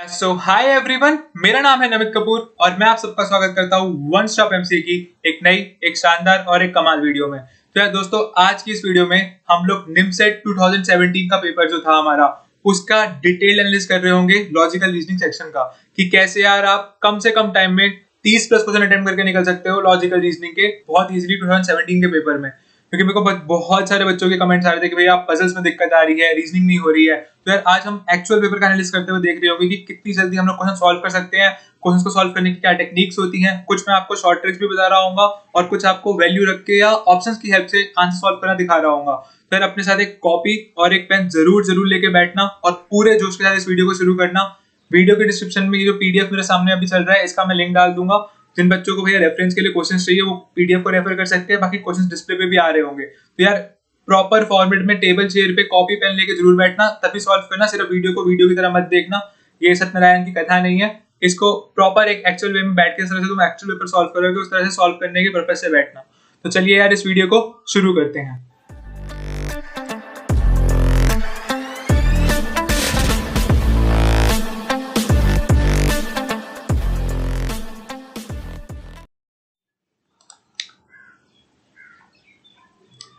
सो hi everyone, मेरा नाम है नमित कपूर और मैं आप सबका स्वागत करता हूँ वन स्टॉप एमसीए की एक नई, एक शानदार और एक कमाल वीडियो में। तो यार दोस्तों, आज की इस वीडियो में हम लोग निमसेट 2017 का पेपर जो था हमारा, उसका डिटेल एनालिसिस कर रहे होंगे लॉजिकल रीजनिंग सेक्शन का, कि कैसे यार आप कम से कम टाइम में 30 प्लस क्वेश्चन अटेम्प्ट करके निकल सकते हो लॉजिकल रीजनिंग के बहुत इजीली 2017 के पेपर में। क्योंकि मेरे को बहुत सारे बच्चों के कमेंट्स आ रहे थे कि भैया पजल्स में दिक्कत आ रही है, रीजनिंग नहीं हो रही है। तो यार आज हम एक्चुअल पेपर का एनालिसिस करते हुए देख रहे होंगे कि कितनी जल्दी हम लोग क्वेश्चन सॉल्व कर सकते हैं, क्वेश्चन को सॉल्व करने की क्या टेक्निक्स होती हैं। कुछ मैं आपको शॉर्ट ट्रिक्स भी बता रहा हूँ और कुछ आपको वैल्यू रख के या ऑप्शंस की हेल्प से आंसर सॉल्व करना दिखा रहा हूँ। तो यार अपने साथ एक कॉपी और एक पेन जरूर लेके बैठना और पूरे जोश के साथ इस वीडियो को शुरू करना। वीडियो के डिस्क्रिप्शन में ये जो पीडीएफ मेरे सामने अभी चल रहा है, इसका मैं लिंक डाल दूंगा। जिन बच्चों को भैया रेफरेंस के लिए क्वेश्चंस चाहिए वो पीडीएफ को रेफर कर सकते हैं, बाकी क्वेश्चंस डिस्प्ले पे भी आ रहे होंगे। तो यार प्रॉपर फॉर्मेट में टेबल चेयर पे कॉपी पेन लेके जरूर बैठना, तभी सॉल्व करना। सिर्फ वीडियो को वीडियो की तरह मत देखना, ये सत्यनारायण की कथा नहीं है। इसको प्रॉपर एक एक्चुअल वे में बैठ के, जिस तरह से तुम एक्चुअल पेपर सॉल्व करोगे उस तरह से सॉल्व करने के पर्पज से बैठना। तो चलिए यार इस वीडियो को शुरू करते हैं।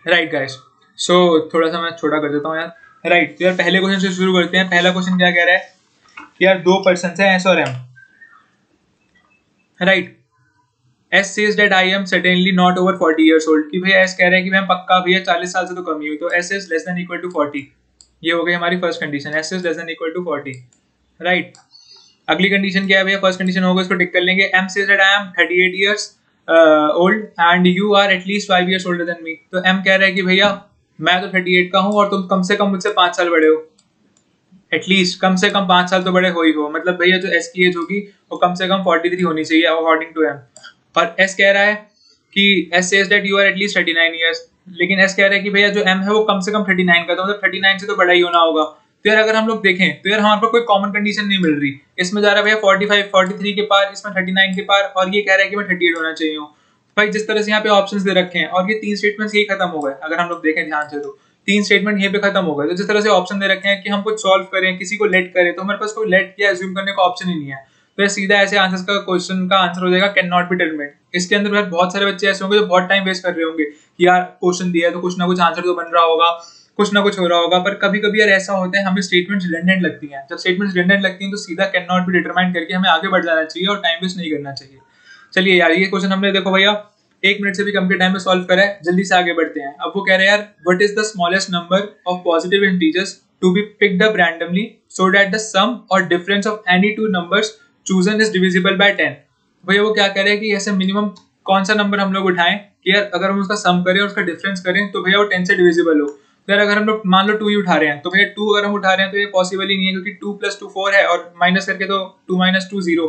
राइट गाइस, सो थोड़ा सा मैं छोटा कर देता हूँ यार। राइट, तो यार पहले क्वेश्चन से शुरू करते हैं। पहला क्वेश्चन क्या कह रहा है कि यार दो पर्सन है एस और M. Right, S says that I am certainly not over 40 years old, कि भैया एस कह रहा है कि मैं पक्का भैया 40 साल से तो कम ही हूँ। तो S is less than equal to 40, ये हो गई हमारी first condition, S is less than equal to 40। Right, अगली कंडीशन क्या है भैया? फर्स्ट कंडीशन होगा, इसको टिक कर लेंगे। M says that I am 38 years old and you are at least 5 years older than me। तो एम कह रहा है कि भैया मैं तो 38 का हूँ और तुम कम से कम मुझसे 5 साल बड़े हो। एटलीस्ट कम से कम 5 साल तो बड़े हो ही हो, मतलब भैया जो एस की एज होगी वो कम से कम 43 होनी चाहिए अकॉर्डिंग टू एम। और एस कह रहा है कि S says that you are at least 39 years, लेकिन एस कह रहा है कि भैया जो एम है वो कम से कम 39 का, तो मतलब 39 से तो बड़ा ही होना होगा। तो यार अगर हम लोग देखें तो यार हमारे पास कोई कॉमन कंडीशन नहीं मिल रही। इसमें जा रहा है भैया 45 43 के पार, इसमें 39 के पार, और ये कह रहा है कि मैं 38 होना चाहिए हूँ। भाई जिस तरह से यहाँ पे ऑप्शंस दे रखे हैं और ये तीन स्टेटमेंट्स यही खत्म हो गए। अगर हम लोग देखें ध्यान से तो तीन स्टेटमेंट यहीं पे खत्म हो गए। तो जिस तरह से ऑप्शन दे रखे हैं कि हम कुछ सॉल्व करें, किसी को लेट करें, तो हमारे पास कोई लेट या अज्यूम करने का ऑप्शन ही नहीं है। तो ये सीधा ऐसे आंसर्स का क्वेश्चन का आंसर हो जाएगा कैन नॉट बी डिटरमाइंड। इसके अंदर बहुत सारे बच्चे ऐसे होंगे जो बहुत टाइम वेस्ट कर रहे होंगे कि यार क्वेश्चन दिया है तो कुछ ना कुछ आंसर तो बन रहा होगा, कुछ ना कुछ हो रहा होगा। पर कभी कभी यार ऐसा होता है हमें स्टेटमेंट्स रिडंडेंट लगती हैं। जब स्टेटमेंट्स रिडंडेंट लगती हैं तो सीधा कैन नॉट बी डिटरमाइंड करके हमें आगे बढ़ जाना चाहिए और टाइम वेस्ट नहीं करना चाहिए। चलिए यार ये क्वेश्चन हमने देखो भैया 1 मिनट से भी कम के टाइम में सॉल्व करा है, जल्दी से आगे बढ़ते हैं। अब वो कह रहे हैं यार what is the smallest number of positive integers to be picked up randomly so that the sum और difference of any two numbers chosen is divisible by 10। भैया वो क्या कह रहे हैं कि ऐसे मिनिमम कौन सा नंबर हम लोग उठाएं कि यार अगर हम उसका सम करें और उसका डिफरेंस करें तो भैया वो 10 से डिविजिबल हो। तो यार अगर हम लोग मान लो 2 ही उठा रहे हैं तो भैया 2 अगर हम उठा रहे हैं तो ये पॉसिबल ही नहीं है, क्योंकि 2 + 2 4 है और माइनस करके तो 2 - 2 0।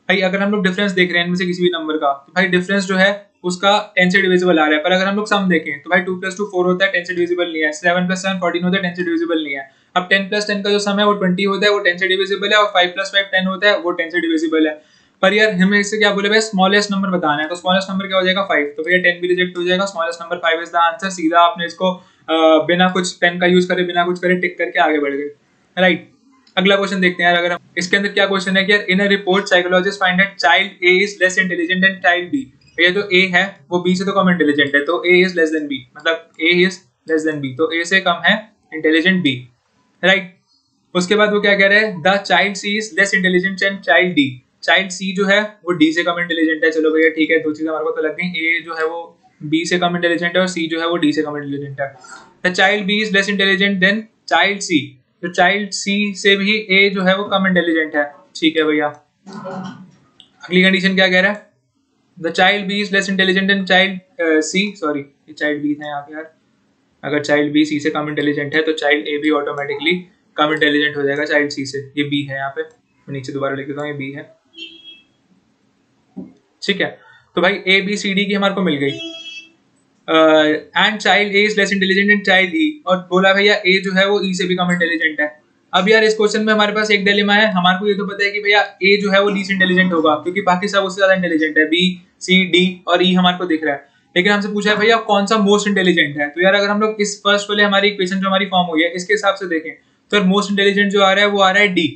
भाई अगर हम लोग डिफरेंस देख रहे हैं इनमें से किसी भी नंबर का, तो भाई डिफरेंस जो है उसका 10 से डिविजिबल आ रहा है। पर अगर हम लोग सम देखें तो भाई 2 + 2 4 होता है, 10 से डिविजिबल नहीं है। 7 + 7 14 होता है, 10 से डिविजिबल नहीं है। अब 10 + 10 का जो सम है वो 20 होता है, वो 10 से डिविजिबल है। और 5 + 5 10 होता है, वो 10 से डिविजिबल है। पर यार हमें इससे क्या बोले भाई स्मॉलेस्ट नंबर बताना है, तो स्मॉलेस्ट नंबर क्या हो जाएगा 5। तो भैया 10 भी रिजेक्ट हो जाएगा, smallest number 5 is the answer. सीधा आपने इसको बिना कुछ पेन का यूज करे, बिना कुछ करे टिक करके आगे बढ़ गए। राइट, अगला क्वेश्चन देखते हैं यार। अगर हम इसके अंदर क्या क्वेश्चन है कि यार in a report psychologist find that child A is less intelligent than child B. भैया जो ए है वो बी से तो कम इंटेलिजेंट है, तो ए इज लेस देन बी, मतलब ए इज लेस देन बी, तो ए से कम है इंटेलिजेंट बी। राइट, उसके बाद वो क्या कह रहे हैं the child C is less intelligent than child D. Child C जो है वो डी से कम इंटेलिजेंट है। चलो भैया ठीक है, दो चीजें हमारे को तो लग गई। ए जो है वो बी से कम इंटेलिजेंट है और सी जो है वो डी से कम इंटेलिजेंट है। The child B is less intelligent than child C, तो चाइल्ड सी से भी ए जो है वो कम इंटेलिजेंट है। ठीक है भैया, अगली कंडीशन क्या कह रहा है? The child B is less intelligent than child C, sorry ये चाइल्ड बी था यहाँ पे यार। अगर चाइल्ड बी सी से कम इंटेलिजेंट है तो चाइल्ड ए भी ऑटोमेटिकली कम इंटेलिजेंट हो जाएगा चाइल्ड सी से। ये बी है यहाँ पे, मैं नीचे दोबारा लिख देता हूँ, ये बी है। ठीक है, तो भाई ए बी सी डी की हमारे को मिल गई। And child A is less intelligent and child E, और बोला भैया ए जो है वो ई से भी कम इंटेलिजेंट है। अब यार इस क्वेश्चन में हमारे पास एक डिलेमा है। हमारे को ये तो पता है कि भैया ए जो है वो लीस्ट इंटेलिजेंट होगा, क्योंकि बाकी सब उससे ज्यादा इंटेलिजेंट है, बी सी डी और ई हमारे को दिख रहा है। लेकिन हमसे पूछा है भैया कौन सा मोस्ट इंटेलिजेंट है। तो यार अगर हम लोग इस फर्स्ट वाले हमारी इक्वेशन जो हमारी फॉर्म हुई है इसके हिसाब से देखें तो यार मोस्ट इंटेलिजेंट जो आ रहा है वो आ रहा है डी।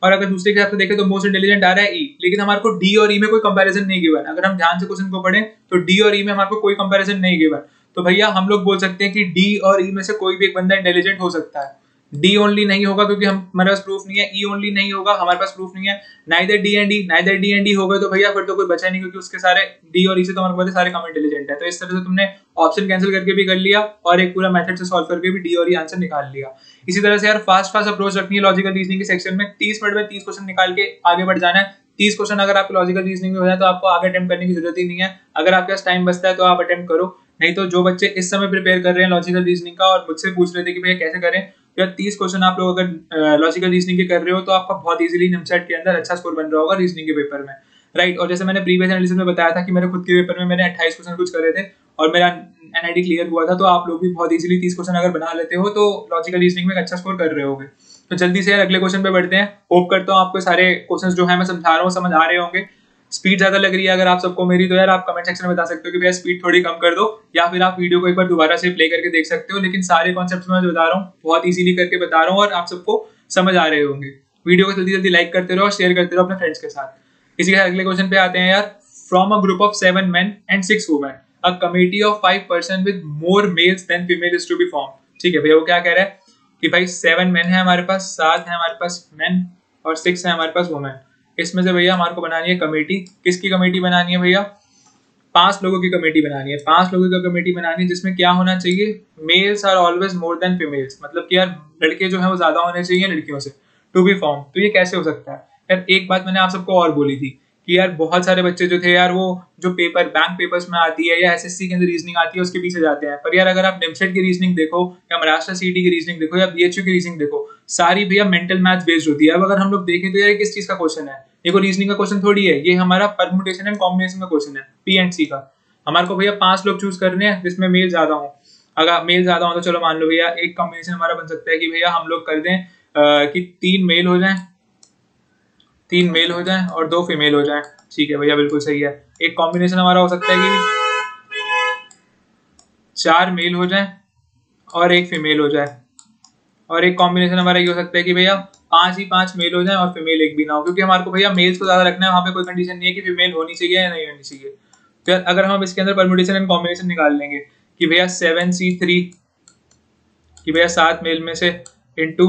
और अगर दूसरे के हिसाब से देखें तो मोस्ट इंटेलिजेंट आ रहा है ई, लेकिन हमारे को डी और ई में कोई कंपैरिजन नहीं गिवन। अगर हम ध्यान से क्वेश्चन को पढ़ें तो डी और ई में हमारे को कोई कंपैरिजन नहीं गिवन। तो भैया हम लोग बोल सकते हैं कि डी और ई में से कोई भी एक बंदा इंटेलिजेंट हो सकता है। डी ओनली नहीं होगा क्योंकि हमारे पास प्रूफ नहीं है, ई ओनली नहीं होगा हमारे पास प्रूफ नहीं है, neither D and E, neither D and E हो गए तो भैया फिर तो कोई बचा नहीं, क्योंकि उसके सारे डी और ई से तो हमारे पास सारे कम इंटेलिजेंट है। तो इस तरह से तुमने ऑप्शन कैंसिल करके भी कर लिया और एक पूरा मेथड से सॉल्व करके भी डी और ई आंसर निकाल लिया। इसी तरह से यार फास्ट फास्ट अप्रोच रखनी है लॉजिकल रीजनिंग के सेक्शन में। 30 मिनट में 30 क्वेश्चन निकाल के आगे बढ़ जाना है। 30 क्वेश्चन अगर आपके लॉजिकल रीजनिंग में हो जाए तो आपको आगे अटेम्प्ट करने की जरूरत ही नहीं है। अगर आपके पास टाइम बचता है तो आप अटेम्प्ट करो, नहीं तो जो बच्चे इस समय प्रिपेयर कर रहे हैं लॉजिकल रीजनिंग का और मुझसे पूछ रहे थे कि भैया कैसे करें, तो यार 30 क्वेश्चन आप लोग अगर लॉजिकल रीजनिंग के कर रहे हो तो आपका बहुत इजीली निमसेट के अंदर अच्छा स्कोर बन रहा होगा रीजनिंग के पेपर में, राइट। और जैसे मैंने प्रीवियस एनालिसिस में बताया था कि मेरे खुद के पेपर में मैंने 28 क्वेश्चन कुछ करे थे और मेरा एनआईडी क्लियर हुआ था, तो आप लोग भी बहुत इजीली 30 क्वेश्चन अगर बना लेते हो तो लॉजिकल रीजनिंग में अच्छा स्कोर कर रहे होगे। तो जल्दी से यार अगले क्वेश्चन पे बढ़ते हैं। होप करता हूँ आपको सारे क्वेश्चंस जो है मैं समझा रहा हूँ समझ आ रहे होंगे। स्पीड ज्यादा लग रही है अगर आप सबको मेरी, तो यार आप कमेंट सेक्शन में बता सकते हो कि भैया स्पीड थोड़ी कम कर दो, या फिर आप वीडियो को एक बार दोबारा से प्ले करके देख सकते हो। लेकिन सारे कॉन्सेप्ट्स मैं जो बता रहा हूँ बहुत इजीली करके बता रहा हूँ और आप सबको समझ आ रहे होंगे। वीडियो को जल्दी जल्दी लाइक करते रहो और शेयर करते रहो अपने फ्रेंड्स के साथ। इसी के अगले क्वेश्चन पे आते हैं यार। From a group of 7 men and 6 women, a committee of 5 person with more males than female is to be formed। ठीक है भैया, वो क्या कह रहा है कि भाई 7 men है हमारे पास, 7 है हमारे पास men और 6 है हमारे पास वुमेन। इसमें से भैया हमारे को बनानी है कमेटी। किसकी कमेटी बनानी है भैया? 5 लोगों की कमेटी बनानी है। 5 लोगों की कमेटी बनानी है जिसमें क्या होना चाहिए? Males are always more than females, मतलब कि यार लड़के जो है वो ज्यादा होने चाहिए लड़कियों से, टू बी फॉर्म। तो ये कैसे हो सकता है यार? एक बात मैंने आप सबको और बोली थी कि यार बहुत सारे बच्चे जो थे यार वो जो पेपर बैंक पेपर्स में आती है या एसएससी के अंदर रीजनिंग आती है उसके पीछे जाते हैं। पर यार अगर आप निमसेट की रीजनिंग देखो या महाराष्ट्र सीटी की रीजनिंग देखो या बीएचयू की रीजनिंग देखो, सारी भैया मेंटल मैथ बेस्ड होती है। अब अगर हम लोग देखें तो यार किस चीज का क्वेश्चन है? ये कोई रीजनिंग का क्वेश्चन थोड़ी है, ये हमारा परमुटेशन एंड कॉम्बिनेशन का क्वेश्चन है, पी एंड सी का। हमारे को भैया 5 लोग चूज करने हैं जिसमें मेल ज्यादा हो। अगर मेल ज्यादा हो तो चलो मान लो भैया एक कॉम्बिनेशन हमारा बन सकता है कि भैया हम लोग कर दें कि 3 मेल हो जाएं, 3 मेल हो जाएं और 2 फीमेल हो जाएं। ठीक है भैया, बिल्कुल सही है। एक कॉम्बिनेशन हमारा हो सकता है कि 4 मेल हो जाएं और 1 फीमेल हो जाए, और एक कॉम्बिनेशन हमारा ये हो सकता है कि भैया 5 मेल हो जाए और फीमेल एक भी ना हो, क्योंकि हमारे को भैया मेल्स को ज्यादा रखना है, वहां पे कोई कंडीशन नहीं है कि फीमेल होनी चाहिए या नहीं होनी चाहिए। तो अगर हम इसके अंदर परम्यूटेशन एंड कॉम्बिनेशन निकाल लेंगे कि भैया 7C3 कि भैया 7 मेल में से इंटू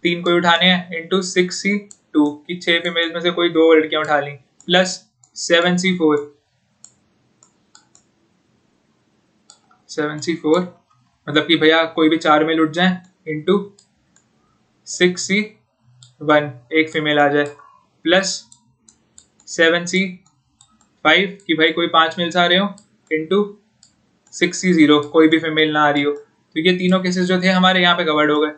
3 कोई उठाने हैं इंटू 6C2 कि 6 फीमेल में से कोई 2 लड़कियां उठा ली, प्लस 7C4 मतलब कि भैया कोई भी 4 मेल उठ जाए इंटू 6C1 एक फीमेल आ जाए, प्लस 7C5 कि भाई कोई 5 मेल्स आ रहे हो इंटू 6C0 कोई भी फीमेल ना आ रही हो। तो ये तीनों केसेस जो थे हमारे यहाँ पे कवर्ड हो गए।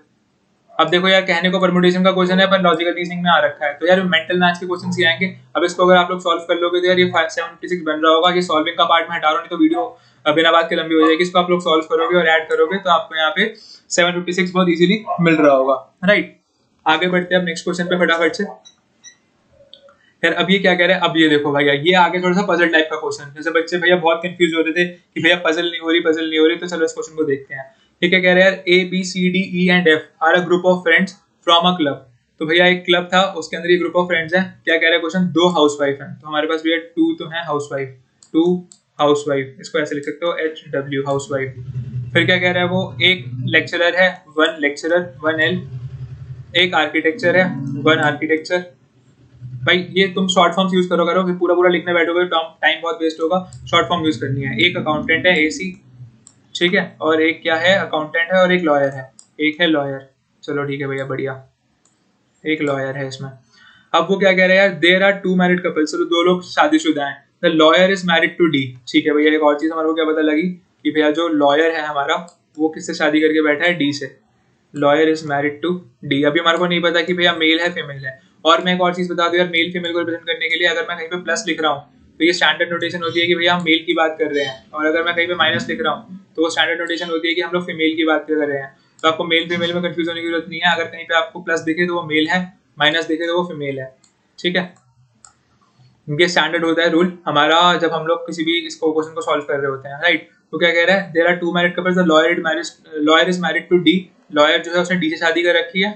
अब देखो यार कहने को परमुटेशन का क्वेश्चन है पर लॉजिकल रीजनिंग में आ रखा है, तो यार मेंटल मैथ्स के क्वेश्चन ही आएंगे। अब इसको अगर आप लोग सॉल्व कर लोगे तो यार ये 576 बन रहा होगा। ये सॉल्विंग का पार्ट में हटा रहा हूँ, नहीं तो वीडियो बिना बात के लंबी हो जाएगी। इसको आप लोग सॉल्व करोगे और ऐड करोगे तो आपको यहाँ पे 756 बहुत इजीली मिल रहा होगा, राइट। आगे बढ़ते हैं अब नेक्स्ट क्वेश्चन पे फटाफट से। यार अब ये क्या कह रहे हैं? अब ये देखो भैया, ये आगे थोड़ा सा पजल टाइप का क्वेश्चन, जैसे बच्चे भैया बहुत कंफ्यूज हो रहे थे कि भैया पजल नहीं हो रही, तो चलो इस क्वेश्चन को देखते हैं। ये क्या कह रहे हैं यार? ABCDE and F are a group of friends from a club. तो भैया एक क्लब था, उसके अंदर ये ग्रुप ऑफ फ्रेंड्स हैं। क्या कह रहा है क्वेश्चन? 2 हाउसवाइफ हैं। तो हमारे पास भैया 2 तो है हाउसवाइफ, 2 हाउसवाइफ, इसको ऐसे लिख सकते हो HW हाउसवाइफ। फिर क्या कह रहा है वो? एक लेक्चरर है, 1 लेक्चरर 1L, एक आर्किटेक्चर है, 1 आर्किटेक्चर। भाई ये तुम शॉर्ट फॉर्म्स यूज करो फिर पूरा लिखने बैठोगे टाइम बहुत वेस्ट होगा। शॉर्ट फॉर्म यूज करनी है। एक अकाउंटेंट है AC, ठीक है, और एक क्या है? अकाउंटेंट है और एक लॉयर है, एक है लॉयर। चलो ठीक है भैया, बढ़िया, एक लॉयर है इसमें। अब वो क्या कह रहे हैं यार? देयर आर 2 मैरिड कपल्स, तो 2 लोग शादीशुदा हैं। The lawyer is married to D। ठीक है भैया, एक और चीज हमारे को क्या पता लगी कि भैया जो लॉयर है हमारा वो किससे शादी करके बैठा है? D से। Lawyer is married to D। अभी हमारे को नहीं पता कि भैया मेल है फीमेल है। और मैं एक और चीज बता दूं यार, मेल फीमेल को रिप्रेजेंट करने के लिए अगर मैं कहीं पे प्लस लिख रहा हूँ तो ये स्टैंडर्ड नोटेशन होती है कि भैया हम मेल की बात कर रहे हैं, और अगर मैं कहीं पे माइनस लिख रहा हूँ तो वो स्टैंडर्ड नोटेशन होती है कि हम लोग फीमेल की बात कर रहे हैं। तो आपको मेल फीमेल में कंफ्यूज होने की जरूरत नहीं है। अगर कहीं पे आपको प्लस दिखे तो वो मेल है, माइनस दिखे तो वो फीमेल है, ठीक है। ये स्टैंडर्ड होता है रूल हमारा जब हम लोग किसी भी इसको क्वेश्चन को सॉल्व कर रहे होते हैं, राइट। तो क्या कह रहा है? There are 2 married couples, the lawyer is married to D। Lawyer जो है उसने D से शादी कर रखी है,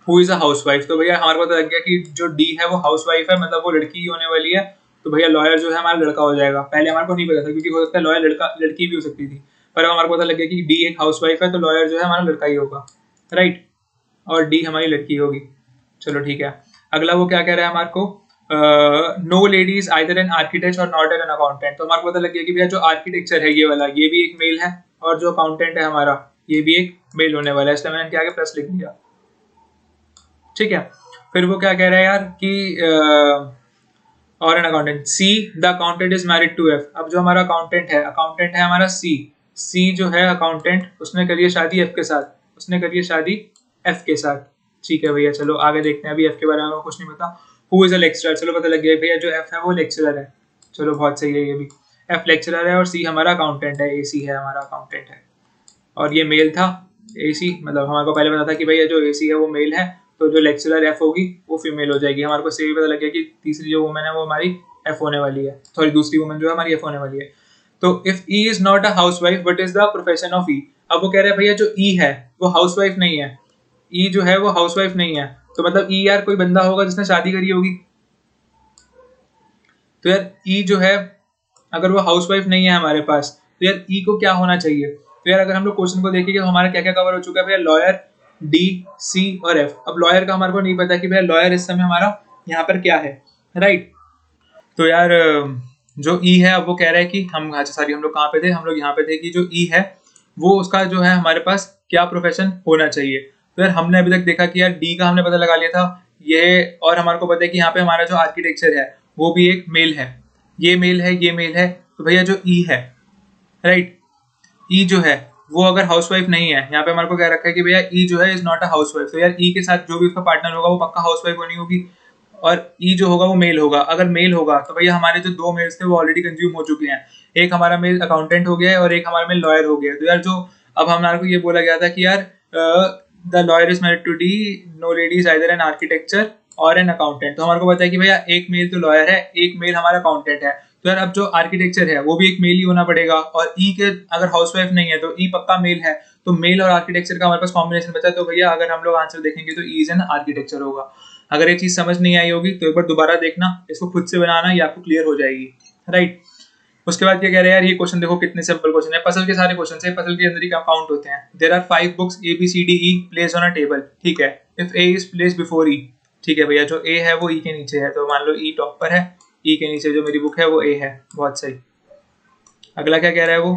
हु इज अ हाउसवाइफ, तो भैया हमारे को पता लग गया कि जो डी है वो हाउसवाइफ है, मतलब वो लड़की ही होने वाली है। तो भैया लॉयर जो है हमारा लड़का हो जाएगा। पहले हमारे को नहीं पता था, क्योंकि हो सकता है लॉयर लड़का लड़की भी हो सकती थी, पर अब हमारे को पता लग गया कि डी एक हाउसवाइफ है, तो लॉयर जो है हमारा लड़का ही होगा, राइट, और डी हमारी लड़की होगी। चलो ठीक है। अगला वो क्या कह रहा है हमारे को, no ladies either an architect or not an accountant. तो हमारे को पता लग गया कि भैया जो आर्किटेक्चर है ये वाला, ये भी एक मेल है, और जो अकाउंटेंट है हमारा ये भी एक मेल होने वाला है, इसलिए मैंने क्या प्लस लिख दिया। ठीक है। फिर वो क्या कह रहा है यार कि और an accountant C, the accountant is married to F. अब जो हमारा अकाउंटेंट है हमारा सी जो है अकाउंटेंट, उसने करी है शादी एफ के साथ, उसने करी है शादी एफ के साथ। ठीक है भैया, चलो आगे देखते हैं। अभी एफ के बारे में कुछ नहीं पता। हु इज अ लेक्चरर, चलो पता लग गया भैया जो एफ है वो लेक्चरर है। चलो बहुत सही है, ये भी एफ लेक्चरर है और सी हमारा अकाउंटेंट है, ए सी है हमारा अकाउंटेंट है। और ये मेल था ए सी, मतलब हमारे को पहले पता था कि भैया जो ए सी है वो मेल है, तो जो लेक्चरर एफ होगी वो फीमेल हो जाएगी। हमारे को से भी पता लग गया कि तीसरी जो वुमेन है वो हमारी एफ होने वाली है, सॉरी दूसरी वुमेन जो है हमारी एफ होने वाली है। तो if E is not a housewife but is the profession of E. अब वो कह रहे हैं भैया जो ई है वो हाउसवाइफ नहीं है, ई जो है वो हाउसवाइफ नहीं है, तो मतलब ई यार कोई बंदा होगा जिसने शादी करी होगी। तो यार ई जो है अगर वो हाउसवाइफ नहीं है हमारे पास, तो यार ई को क्या होना चाहिए। तो यार अगर हम लोग क्वेश्चन को देखेंगे तो हमारा क्या क्या कवर हो चुका है भैया, लॉयर, डी, सी और एफ। अब लॉयर का हमारे को नहीं पता कि भैया लॉयर इस समय हमारा यहाँ पर क्या है, राइट। तो यार जो ई है अब वो कह रहा है कि हम, अच्छा सॉरी हम लोग कहाँ पे थे, हम लोग यहाँ पे थे कि जो ई है वो उसका जो है हमारे पास क्या प्रोफेशन होना चाहिए। तो यार हमने अभी तक देखा कि यार डी का हमने पता लगा लिया था ये, और हमारे को पता है कि यहाँ पे हमारा जो आर्किटेक्चर है वो भी एक मेल है, ये मेल है, ये मेल है। तो भैया जो ई है, राइट, ई जो है वो अगर हाउसवाइफ नहीं है, यहाँ पे हमारे को क्या रखा है कि भैया ई जो है इज नॉट अ हाउसवाइफ। तो यार ई के साथ जो भी उसका पार्टनर होगा वो पक्का हाउसवाइफ होनी होगी, और ई जो होगा वो मेल होगा। अगर मेल होगा तो भैया हमारे जो दो मेल्स थे वो ऑलरेडी कंज्यूम हो चुके हैं, एक हमारा मेल अकाउंटेंट हो गया है और एक हमारा मेल लॉयर हो गया है। तो यार जो अब हमारे को ये बोला गया था कि यार the lawyer is married to D, no ladies either an architecture और एन अकाउंटेंट। तो हमारे को पता है कि भैया एक मेल तो लॉयर है, एक मेल हमारा अकाउंटेंट है। तो यार अब जो आर्किटेक्चर है वो भी एक मेल ही होना पड़ेगा, और ई के अगर हाउसवाइफ नहीं है तो ई पक्का मेल है, तो मेल और आर्किटेक्चर का हमारे पास कॉम्बिनेशन बचा। तो भैया अगर हम लोग आंसर देखेंगे तो ई इज एन आर्किटेक्चर होगा। अगर ये चीज समझ नहीं आई होगी तो एक बार दोबारा देखना, इसको खुद से बनाना, ये आपको क्लियर हो जाएगी, राइट। उसके बाद क्या कह रहे हैं यार, ये क्वेश्चन देखो कितने सिंपल क्वेश्चन है, पजल के सारे क्वेश्चन है, पजल के अंदर ही काउंट होते हैं। There are 5 books A B C D E placed on a table, ठीक है, if A is placed before E. ठीक है भैया, जो ए है वो ई के नीचे है, तो मान लो ई टॉप पर है, ई के नीचे जो मेरी बुक है वो ए है, बहुत सही। अगला क्या कह रहा है वो,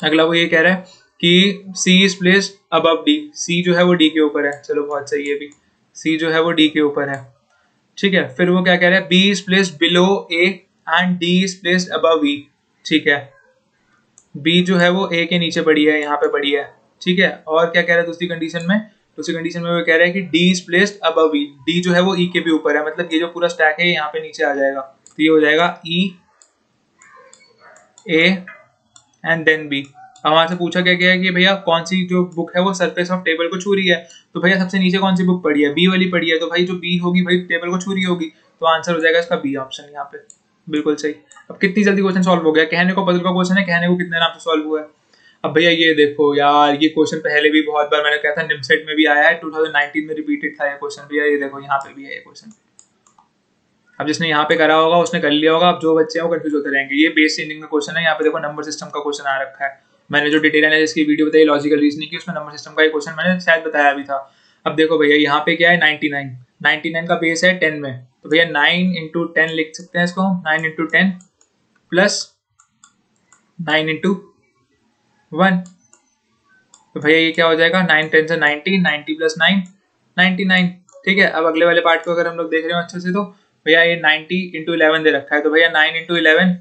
अगला वो ये कह रहा है कि C is placed above D, सी जो है वो डी के ऊपर है। चलो बहुत सही है, भी सी जो है वो डी के ऊपर है, ठीक है। फिर वो क्या कह रहा है, B is placed below A and D is placed above E, ठीक है। बी जो है वो ए के नीचे पड़ी है, यहाँ पे पड़ी है, ठीक है। और क्या कह रहा है दूसरी कंडीशन में, दूसरी कंडीशन में वो कह रहा है कि D is placed above E, D जो है वो ई के भी ऊपर है, मतलब ये जो पूरा स्टैक है यहाँ पे नीचे आ जाएगा, तो ये हो जाएगा ई ए एंड देन बी। हमारे से पूछा क्या गया है कि भैया कौन सी जो बुक है वो सरफेस ऑफ टेबल को छू रही है, तो भैया सबसे नीचे कौन सी बुक पड़ी है, बी वाली पड़ी है, तो भाई जो बी होगी भाई टेबल को छू रही होगी, तो आंसर हो जाएगा इसका बी ऑप्शन यहाँ पे, बिल्कुल सही। अब कितनी जल्दी क्वेश्चन सॉल्व हो गया, कहने को पजल का क्वेश्चन है, कहने को कितने नाम से सॉल्व हुआ है। अब भैया ये देखो यार, ये क्वेश्चन पहले भी बहुत बार मैंने कहा था, निमसेट में भी आया है, 2019 में रिपीटेड था ये क्वेश्चन। भैया ये देखो यहाँ पे भी है ये क्वेश्चन। अब जिसने यहाँ पे करा होगा उसने कर लिया होगा, अब जो बच्चे हैं वो कंफ्यूज होते रहेंगे। ये बेस चेंजिंग का क्वेश्चन है, यहाँ पे देखो नंबर सिस्टम का क्वेश्चन आ रखा है। मैंने जो डिटेल एनालिसिस की वीडियो बताई लॉजिकल रीजनिंग की, उसमें नंबर सिस्टम का एक क्वेश्चन मैंने शायद बताया भी था। अब देखो भैया यहाँ पे क्या है, 99, 99 का बेस है 10 में, तो भैया 9 इंटू 10 लिख सकते हैं इसको, 9 इंटू 10 प्लस 9 इंटू 1, तो भैया ये क्या हो जाएगा, 9 10 से 90, 90 प्लस 9 99, ठीक है। अब अगले वाले पार्ट को अगर हम लोग देख रहे हो अच्छे से, तो भैया ये 90 इंटू 11 दे रखा है, तो भैया 9 इंटू 11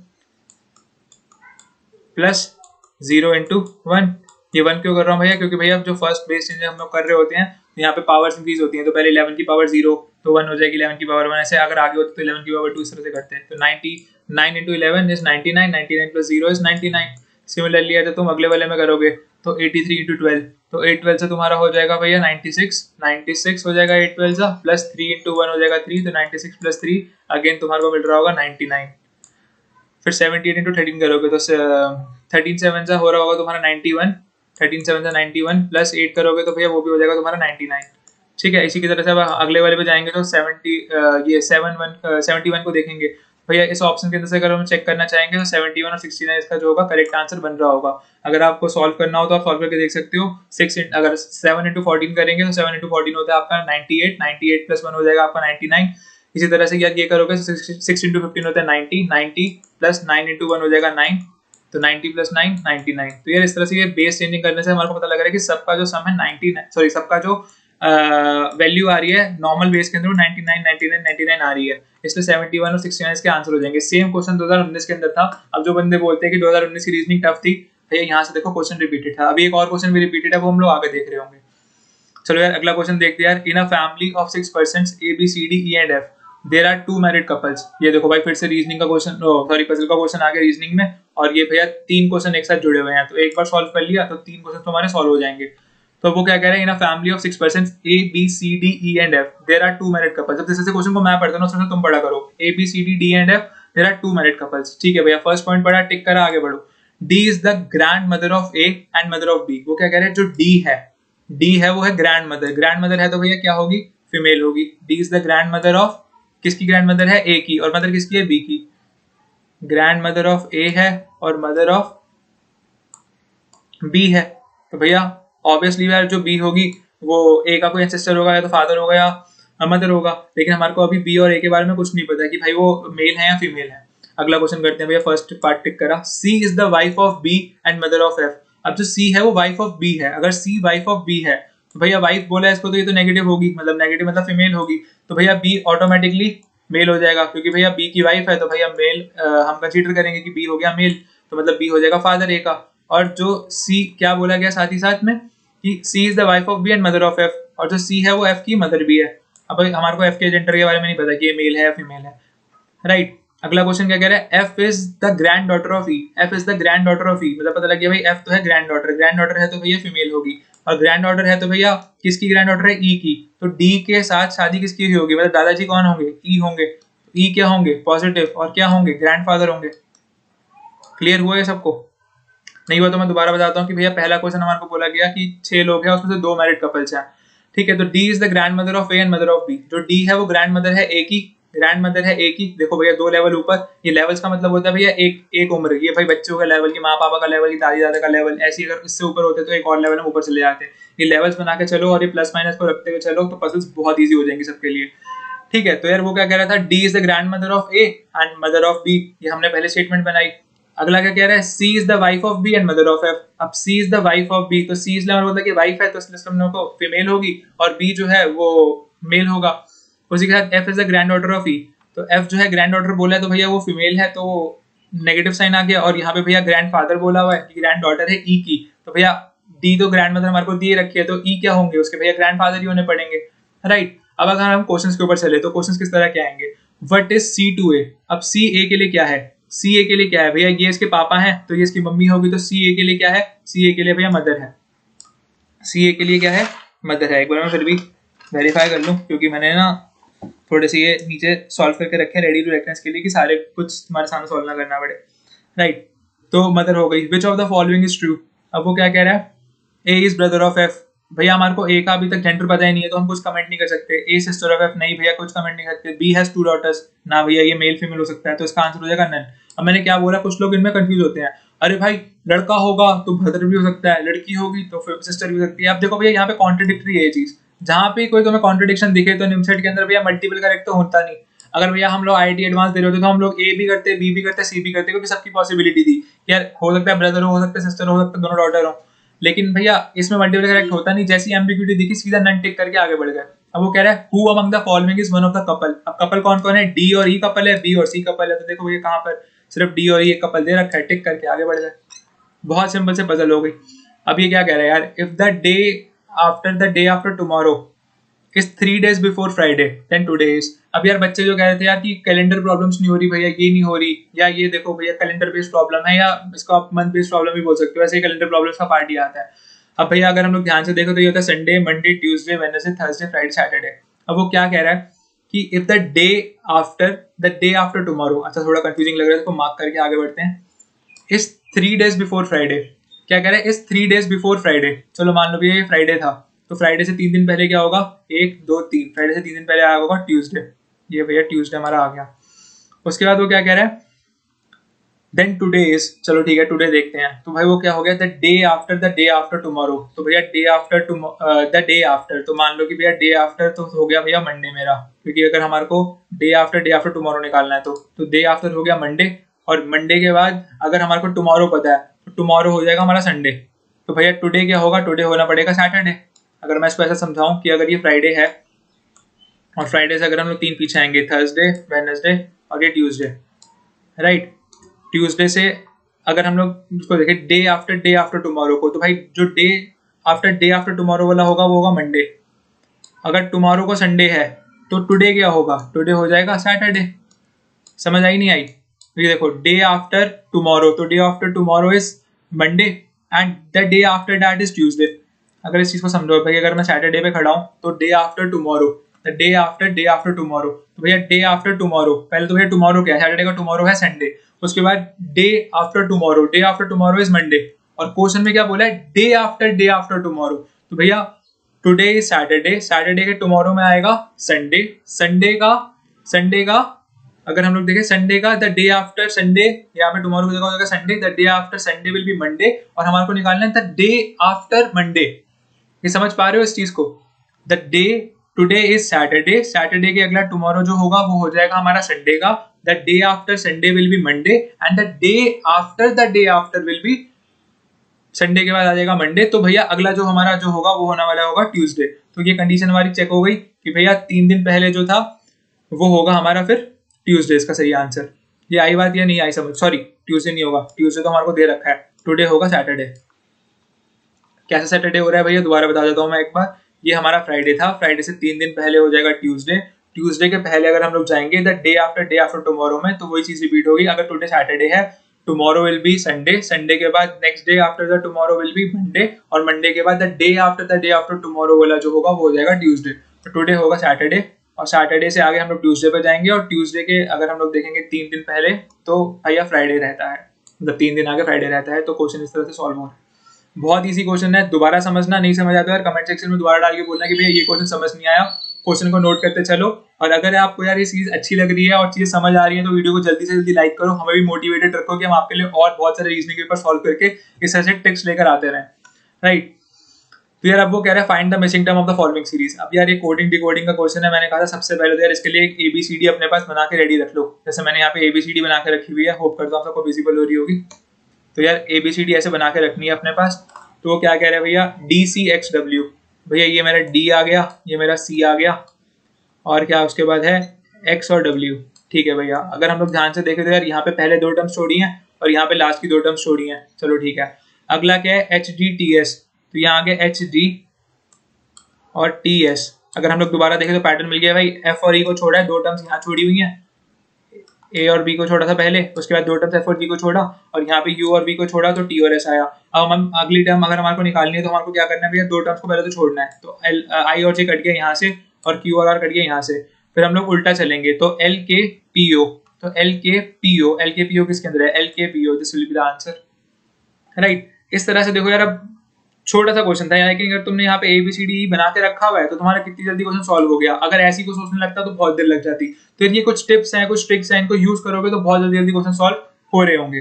प्लस 0 इंटू 1। ये 1 क्यों कर रहा हूँ भैया, क्योंकि भैया जो फर्स्ट बेस चेंज हम लोग कर रहे होते हैं तो यहाँ पे पावर्स इंक्रीज होती हैं, तो पहले 11 की पावर 0 तो 1 हो जाएगी, 11 की पावर 1, ऐसे अगर आगे होते तो 11 की पावर 2, इस तरह से करते हैं। तो 99 into 11 is 99, 99 plus 0 is 99। Similarly अगर तुम अगले वाले में करोगे तो 83 इंटू 12, तो 8 12 से तुम्हारा हो जाएगा भैया 96, 96 हो जाएगा 8 12 से, प्लस 3 इंटू 1 हो जाएगा 3, तो 96 प्लस 3 अगेन तुम्हारे को मिल रहा होगा 99। फिर 78 इंटू 13 करोगे तो 13 7 से हो रहा होगा तुम्हारा 91, 13 7 से 91 प्लस 8 करोगे तो भैया वो भी हो जाएगा तुम्हारा 99। ठीक है। इसी की तरह से अब अगले वाले पे जाएंगे तो 71 को देखेंगे भैया। इस ऑप्शन के अंदर से अगर हम चेक करना चाहेंगे तो 71 और 69 इसका जो होगा करेक्ट आंसर बन रहा होगा। अगर आपको सॉल्व करना हो तो आप सॉल्व करके देख सकते हो। अगर 7 इंटू 14 करेंगे तो 7 इंटू 14 होता है आपका 98, 98 प्लस 1 हो जाएगा आपका 99। इसी तरह से ये करोगे 6 इंटू 15 होता है 90, 90 प्लस 9 इंटू 1 हो जाएगा 9, तो 90 प्लस 9 99। तो यार इस तरह से ये बेस चेंजिंग करने से हमारे को पता लग रहा है कि सबका जो सम है 99, सबका जो वैल्यू आ रही है नॉर्मल बेस के अंदर 99, 99, 99 आ रही है। इसलिए 71 और 69 के आंसर हो जाएंगे। सेम क्वेश्चन 2019 के अंदर था। अब जो बंदे बोलते हैं कि 2019 की रीजनिंग टफ थी, भैया यहाँ से देखो क्वेश्चन रिपीटेड था। अभी एक और क्वेश्चन भी रिपीटेड है, वो हम लोग आगे देख रहे होंगे। चलो यार अगला क्वेश्चन देखते हैं यार। In a family of 6 persons A B C D E and F there are 2 married couples. ये देखो भाई फिर से रीजनिंग का क्वेश्चन, सॉरी पजल का क्वेश्चन आ गया रीजनिंग में। और ये भैया 3 क्वेश्चन एक साथ जुड़े हुए हैं, तो एक बार सॉल्व कर लिया तो 3 क्वेश्चन तो हमारे सॉल्व हो जाएंगे। तो वो क्या कह रहे हैं, in a family of 6 persons A B C D E and F there are 2 married couples. अब जैसे क्वेश्चन को मैं पढ़ता हूँ उसमें तुम पढ़ा करो। A B C D D and F there are 2 married couples. ठीक है भैया, फर्स्ट पॉइंट पढ़ा, टिक करा, आगे बढ़ो। D is the grand mother of A and mother of B। वो क्या कह रहे हैं, जो D है, डी है वो है ग्रैंड मदर। ग्रैंड मदर है तो भैया क्या होगी, फीमेल होगी। D is the grand mother of, किसकी ग्रैंड मदर है, ए की, और मदर किसकी है, बी की। ग्रैंड मदर ऑफ ए है और मदर ऑफ बी है। तो भैया ऑब्वियसली यार जो बी होगी वो ए का कोई एंसेस्टर होगा, या तो फादर होगा या मदर होगा। लेकिन हमारे को अभी बी और ए के बारे में कुछ नहीं पता कि भाई वो मेल है या फीमेल है। अगला क्वेश्चन करते हैं भैया, फर्स्ट पार्ट टिक करा। C is the wife of B and mother of F. अब जो सी है वो वाइफ ऑफ बी है। अगर सी वाइफ ऑफ बी है तो भैया वाइफ बोला है इसको, तो ये तो नेगेटिव होगी, मतलब नेगेटिव मतलब फीमेल होगी। तो भैया बी ऑटोमेटिकली मेल हो जाएगा, क्योंकि भैया बी की वाइफ है तो भैया मेल हम कंसीडर करेंगे कि बी हो गया मेल, तो मतलब बी हो जाएगा फादर ए का। और जो सी क्या बोला गया साथ ही साथ में कि C is the wife of B and mother of F, और जो सी है वो एफ की मदर भी है। अब हमारे को एफ के जेंडर के बारे में नहीं पता कि ये मेल है या फीमेल है, राइट। अगला क्वेश्चन क्या कह रहा है, F is the granddaughter of E. F is the granddaughter of E, मतलब पता लग गया भाई एफ तो है ग्रैंड डॉटर। ग्रैंड डॉटर है तो भैया फीमेल होगी, और ग्रैंड डॉटर है तो भैया किसकी ग्रैंड डॉटर है, ई की। तो डी के साथ शादी किसकी होगी, मतलब दादाजी कौन होंगे, ई होंगे। ई क्या होंगे, पॉजिटिव, और क्या होंगे, ग्रैंडफादर होंगे। क्लियर हुआ है सबको? नहीं हुआ तो मैं दोबारा बताता हूँ कि भैया पहला क्वेश्चन हमारे को बोला गया कि 6 लोग हैं, उसमें से 2 मैरिड कपल्स हैं। ठीक है, तो D is the grand mother of A and mother of B. जो डी है वो ग्रैंड मदर है ए की, ग्रैंड मदर है ए की। देखो भैया 2 लेवल ऊपर, ये लेवल्स का मतलब होता है भैया एक उम्र, ये भाई बच्चों का लेवल, ये माँ पापा का लेवल, ये दादी दादा का लेवल। ऐसे अगर इससे ऊपर होते तो एक और लेवल में ऊपर चले जाते। ये लेवल्स बना के चलो और ये प्लस माइनस को रखते हुए चलो, तो पजल्स बहुत ईजी हो जाएंगी सबके लिए। ठीक है, तो यार वो क्या कह रहा था, D is the grand mother of A and mother of B, ये हमने पहले स्टेटमेंट बनाई। अगला क्या कह रहा है, C is the wife of B and mother of F. अब C is the wife of B, तो सी इसलिए मतलब कि वाइफ है तो इसलिए हम लोग को फीमेल होगी, और बी जो है वो मेल होगा। उसी के साथ F is the granddaughter of E, तो एफ जो है ग्रैंड डॉटर बोला है तो भैया वो फीमेल है, तो नेगेटिव साइन आ गया। और यहाँ पे भैया ग्रैंड फादर बोला हुआ है कि ग्रैंड डॉटर है ई की, तो भैया डी तो ग्रैंड मदर हमारे को दिए रखी है, तो ई क्या होंगे उसके, भैया ग्रैंड फादर ही होने पड़ेंगे, राइट। अब अगर हम क्वेश्चंस के ऊपर चले तो क्वेश्चंस किस तरह के आएंगे, व्हाट इज सी टू ए। अब सी ए के लिए क्या है, सी ए के लिए क्या है भैया, ये इसके पापा हैं तो ये इसकी मम्मी होगी, तो सी ए के लिए क्या है, सी ए के लिए भैया मदर है। सी ए के लिए क्या है, मदर है। एक बार मैं फिर भी वेरीफाई कर लूँ, क्योंकि मैंने ना थोड़े से ये नीचे सॉल्व करके रखे रेडी टू रेफरेंस के लिए कि सारे कुछ तुम्हारे सामने सॉल्व ना करना पड़े, राइट। तो मदर हो गई। Which of the following is true. अब वो क्या कह रहा है, ए इज ब्रदर ऑफ एफ। भैया हमारे को ए का अभी तक जेंडर पता ही नहीं है, तो हम कुछ कमेंट नहीं कर सकते। ए सिस्टर ऑफ एफ, नहीं भैया कुछ कमेंट नहीं कर सकते। बी हैज 2 डॉटर्स, ना भैया ये मेल फीमेल हो सकता है, तो इसका आंसर हो जाएगा नन। अब मैंने क्या बोला, कुछ लोग इनमें कंफ्यूज होते हैं, अरे भाई लड़का होगा तो ब्रदर भी हो सकता है, लड़की होगी तो फिर सिस्टर भी हो सकती है। अब देखो भैया यहाँ पे कॉन्ट्रडिक्टरी है ये चीज, जहाँ पे कोई तुम्हें कॉन्ट्रडिक्शन दिखे तो निमसेट के अंदर भैया मल्टीपल करेक्ट तो होता नहीं। अगर भैया हम लोग आईटी एडवांस दे रहे होते तो हम लोग ए भी करते, बी भी करते, सी भी करते, क्योंकि सबकी पॉसिबिलिटी थी यार, हो सकता है ब्रदर हो सकता है सिस्टर हो सकता है दोनों डॉटर हो। लेकिन भैया इसमें मल्टीपल करेक्ट होता नहीं, जैसी एम्बिग्यूटी दिखी सीधा नन टिक करके आगे बढ़ गए। अब वो कह रहा है who among the following is one of the couple. अब कपल कौन कौन है, डी और ई कपल है, बी और सी कपल है। तो देखो भैया कहाँ पर सिर्फ डी और ई एक कपल दे रखा है, टिक करके आगे बढ़ गए। बहुत सिंपल से पजल हो गई। अब ये क्या कह रहा है यार, if the day after tomorrow is 3 days before Friday then today is. अब यार बच्चे जो कह रहे थे यार कि कैलेंडर प्रॉब्लम्स नहीं हो रही भैया, ये नहीं हो रही, या ये देखो भैया कैलेंडर बेस्ड प्रॉब्लम है, या इसको आप मंथ बेस्ड प्रॉब्लम भी बोल सकते हो, ऐसे कैलेंडर प्रॉब्लम्स का पार्ट ही आता है। अब भैया अगर हम लोग ध्यान से देखो तो ये होता है Sunday, Monday, Tuesday, Wednesday, Thursday, Friday, Saturday. अब वो क्या कह रहा है कि if the day after tomorrow, अच्छा थोड़ा कंफ्यूजिंग लग रहा है, इसको मार्क करके आगे बढ़ते हैं। इस 3 days बिफोर फ्राइडे, क्या कह रहे हैं, इस 3 days बिफोर फ्राइडे। चलो मान लो भैया ये फ्राइडे था, तो फ्राइडे से 3 दिन पहले क्या होगा, 1 2 3, फ्राइडे से 3 दिन पहले आया होगा ट्यूसडे। ये भैया ट्यूसडे हमारा आ गया। उसके बाद वो क्या कह रहा है, देन टुडे इज, चलो ठीक है टुडे देखते हैं। तो भाई वो क्या हो गया, द डे आफ्टर टुमारो। तो भैया day after the day after, तो मान लो कि भैया डे आफ्टर तो हो गया भैया मंडे मेरा, क्योंकि अगर हमारे को डे आफ्टर टुमारो निकालना है तो डे आफ्टर हो गया मंडे, और मंडे के बाद अगर हमारे को टुमारो पता है तो टुमारो हो जाएगा हमारा संडे। तो भैया टुडे क्या होगा, टुडे होना पड़ेगा सैटरडे। अगर मैं इसको ऐसा समझाऊं कि अगर ये फ्राइडे है और फ्राइडे से अगर हम लोग 3 पीछे आएंगे, थर्सडे, वेडनेसडे और ये ट्यूसडे, राइट। ट्यूसडे से अगर हम लोग उसको देखें डे आफ्टर टुमारो को, तो भाई जो डे आफ्टर टुमारो वाला होगा वो होगा मंडे। अगर टुमारो को संडे है तो टुडे क्या होगा, टुडे हो जाएगा सैटरडे। समझ आई नहीं आई? तो ये देखो डे आफ्टर टुमारो, तो day after tomorrow is Monday and the day after that is Tuesday. अगर इस चीज को समझो भाई, अगर मैं सैटरडे पे खड़ा हूँ तो day after tomorrow, the day after tomorrow, तो भैया डे आफ्टर टुमारो, पहले तो भैया टुमारो क्या है, सैटरडे का टुमारो है संडे। उसके बाद day after tomorrow is Monday, और क्वेश्चन में क्या बोला है, डे आफ्टर टुमारो। तो भैया टुडे इज सैटरडे, सैटरडे के टुमारो में आएगा संडे, संडे का अगर हम लोग देखें संडे का द डे आफ्टर संडे, यहाँ पे टुमारो की जगह हो जाएगा Sunday, the day after Sunday will be Monday, और हमारे को निकालना है द डे आफ्टर मंडे। ये समझ पा रहे हो इस चीज को? The day today is Saturday, Saturday के अगला टुमारो जो होगा वो हो जाएगा हमारा संडे का, the day after Sunday will be Monday and the day after will be, Sunday के बाद आ जाएगा मंडे। तो भैया अगला जो हमारा जो होगा वो होने वाला होगा ट्यूसडे। तो ये कंडीशन हमारी चेक हो गई कि भैया 3 दिन पहले जो था वो होगा हमारा फिर ट्यूसडे, इसका सही आंसर। ये आई बात या नहीं आई समझ? सॉरी ट्यूसडे नहीं होगा, ट्यूसडे तो हमारे को दे रखा है, टुडे होगा सैटरडे। कैसे सैटरडे हो रहा है भैया, दोबारा बता देता हूँ मैं एक बार। ये हमारा फ्राइडे था, फ्राइडे से 3 दिन पहले हो जाएगा ट्यूसडे, ट्यूसडे के पहले अगर हम लोग जाएंगे द डे आफ्टर टुमारो में, तो वही चीज रिपीट होगी। अगर टुडे सैटरडे है, tomorrow will be Sunday, Sunday के बाद next day after the tomorrow will be Monday, और मंडे के बाद द डे आफ्टर टुमारो वाला जो होगा वो हो जाएगा ट्यूसडे। तो टुडे होगा सैटरडे, और सैटरडे से आगे हम लोग ट्यूसडे पे जाएंगे, और ट्यूसडे के अगर हम लोग देखेंगे 3 दिन पहले तो भैया फ्राइडे रहता है, मतलब 3 दिन आगे फ्राइडे रहता है। तो क्वेश्चन इस तरह से सॉल्व हो रहा है। बहुत इजी क्वेश्चन है, दोबारा समझना, नहीं समझ आता है कमेंट सेक्शन में दोबारा डाल के बोलना कि भैया ये क्वेश्चन समझ नहीं आया। क्वेश्चन को नोट करते चलो, और अगर आपको यार ये चीज अच्छी लग रही है और चीजें समझ आ रही है तो वीडियो को जल्दी से जल्दी लाइक करो, हमें भी मोटिवेटेड रखो कि हम आपके लिए और बहुत सारे रीजनिंग पेपर सॉल्व करके इस तरह से टिप्स लेकर आते रहें, राइट। तो यार अब वो कह रहा है find the missing term of the following series. अब यार ये कोडिंग डिकोडिंग का क्वेश्चन है, मैंने कहा था सबसे पहले तो यार इसके लिए एक ABCD अपने पास बना के रेडी रख लो। जैसे मैंने यहाँ पे ABCD बना के रखी हुई है, होप करता हूँ सबको विजिबल हो रही होगी। तो यार ABCD ऐसे बना के रखनी है अपने पास। तो वो क्या कह रहा है भैया, DCXW, भैया ये मेरा D आ गया, ये मेरा C आ गया, और क्या उसके बाद है X और W। ठीक है भैया, अगर हम लोग ध्यान से देखें तो यार यहाँ पे पहले 2 टर्म्स छोड़ी हैं और यहाँ पे लास्ट की 2 टर्म्स छोड़ी हैं। चलो ठीक है, अगला क्या है HDTS, तो यहाँ आ गया HD और TS। अगर हम लोग दोबारा देखें तो पैटर्न मिल गया भाई, F और E को छोड़ा है, 2 टर्म्स यहाँ छोड़ी हुई हैं, A और B को छोड़ा था पहले, उसके बाद 2 टर्म्स F और G को छोड़ा, और यहाँ पे U और V को छोड़ा तो T और S आया। अब हम अगली टर्म अगर हमारे को निकालनी है तो हमारे को क्या करना है भैया, 2 टर्म्स को पहले तो छोड़ना है। तो I और J कट गया यहाँ से, और Q और R कट गया यहाँ से, फिर हम लोग उल्टा चलेंगे तो LKPO, तो LKPO किसके अंदर है, LKPO, this will be the answer, right. इस तरह से देखो यार, अब छोटा सा क्वेश्चन था यार, लेकिन अगर तुमने यहाँ पे ABCD बना के रखा हुआ है तो तुम्हारा कितनी जल्दी क्वेश्चन सॉल्व हो गया। अगर ऐसी को सोचने लगता तो बहुत देर लग जाती। तो ये कुछ टिप्स हैं, कुछ ट्रिक्स हैं, इनको यूज करोगे तो बहुत जल्दी जल्दी क्वेश्चन सॉल्व हो रहे होंगे।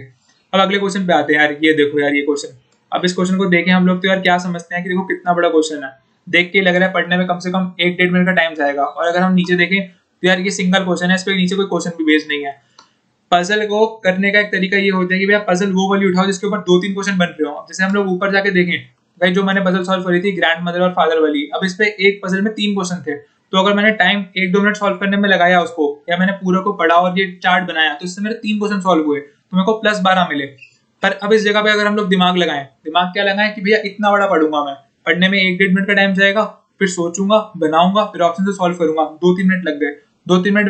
अब अगले क्वेश्चन पे आते हैं यार, ये देखो यार ये क्वेश्चन। अब इस क्वेश्चन को देखें हम लोग तो यार क्या समझते हैं कि देखो कितना बड़ा क्वेश्चन है, देख के लग रहा है पढ़ने में कम से कम 1-1.5 मिनट का टाइम जाएगा। और अगर हम नीचे देखें तो यार ये सिंगल क्वेश्चन है, इस पे नीचे कोई क्वेश्चन भी बेस्ड नहीं है। पजल को करने का एक तरीका ये होता है कि भैया पजल वो वाली उठाओ जिसके ऊपर 2-3 क्वेश्चन बन रहे हो। जैसे हम लोग ऊपर जाके देखें भाई, जो मैंने पजल सॉल्व करी थी ग्रैंड मदर और फादर वाली, अब इस पे एक पजल में 3 क्वेश्चन थे, तो अगर मैंने टाइम 1-2 मिनट सॉल्व करने में लगाया उसको, या मैंने पूरा को पढ़ा और ये चार्ट बनाया, तो इससे मेरे 3 क्वेश्चन सॉल्व हुए, तो मेरे को +12 मिले। पर अब इस जगह पे अगर हम लोग दिमाग लगाएं, दिमाग क्या लगाएं कि भैया इतना बड़ा पढ़ूंगा मैं, पढ़ने में 1-1.5 मिनट का टाइम जाएगा, फिर सोचूंगा, बनाऊंगा, फिर ऑप्शन से सॉल्व करूंगा, 2-3 मिनट लग गए। 2-3 मिनट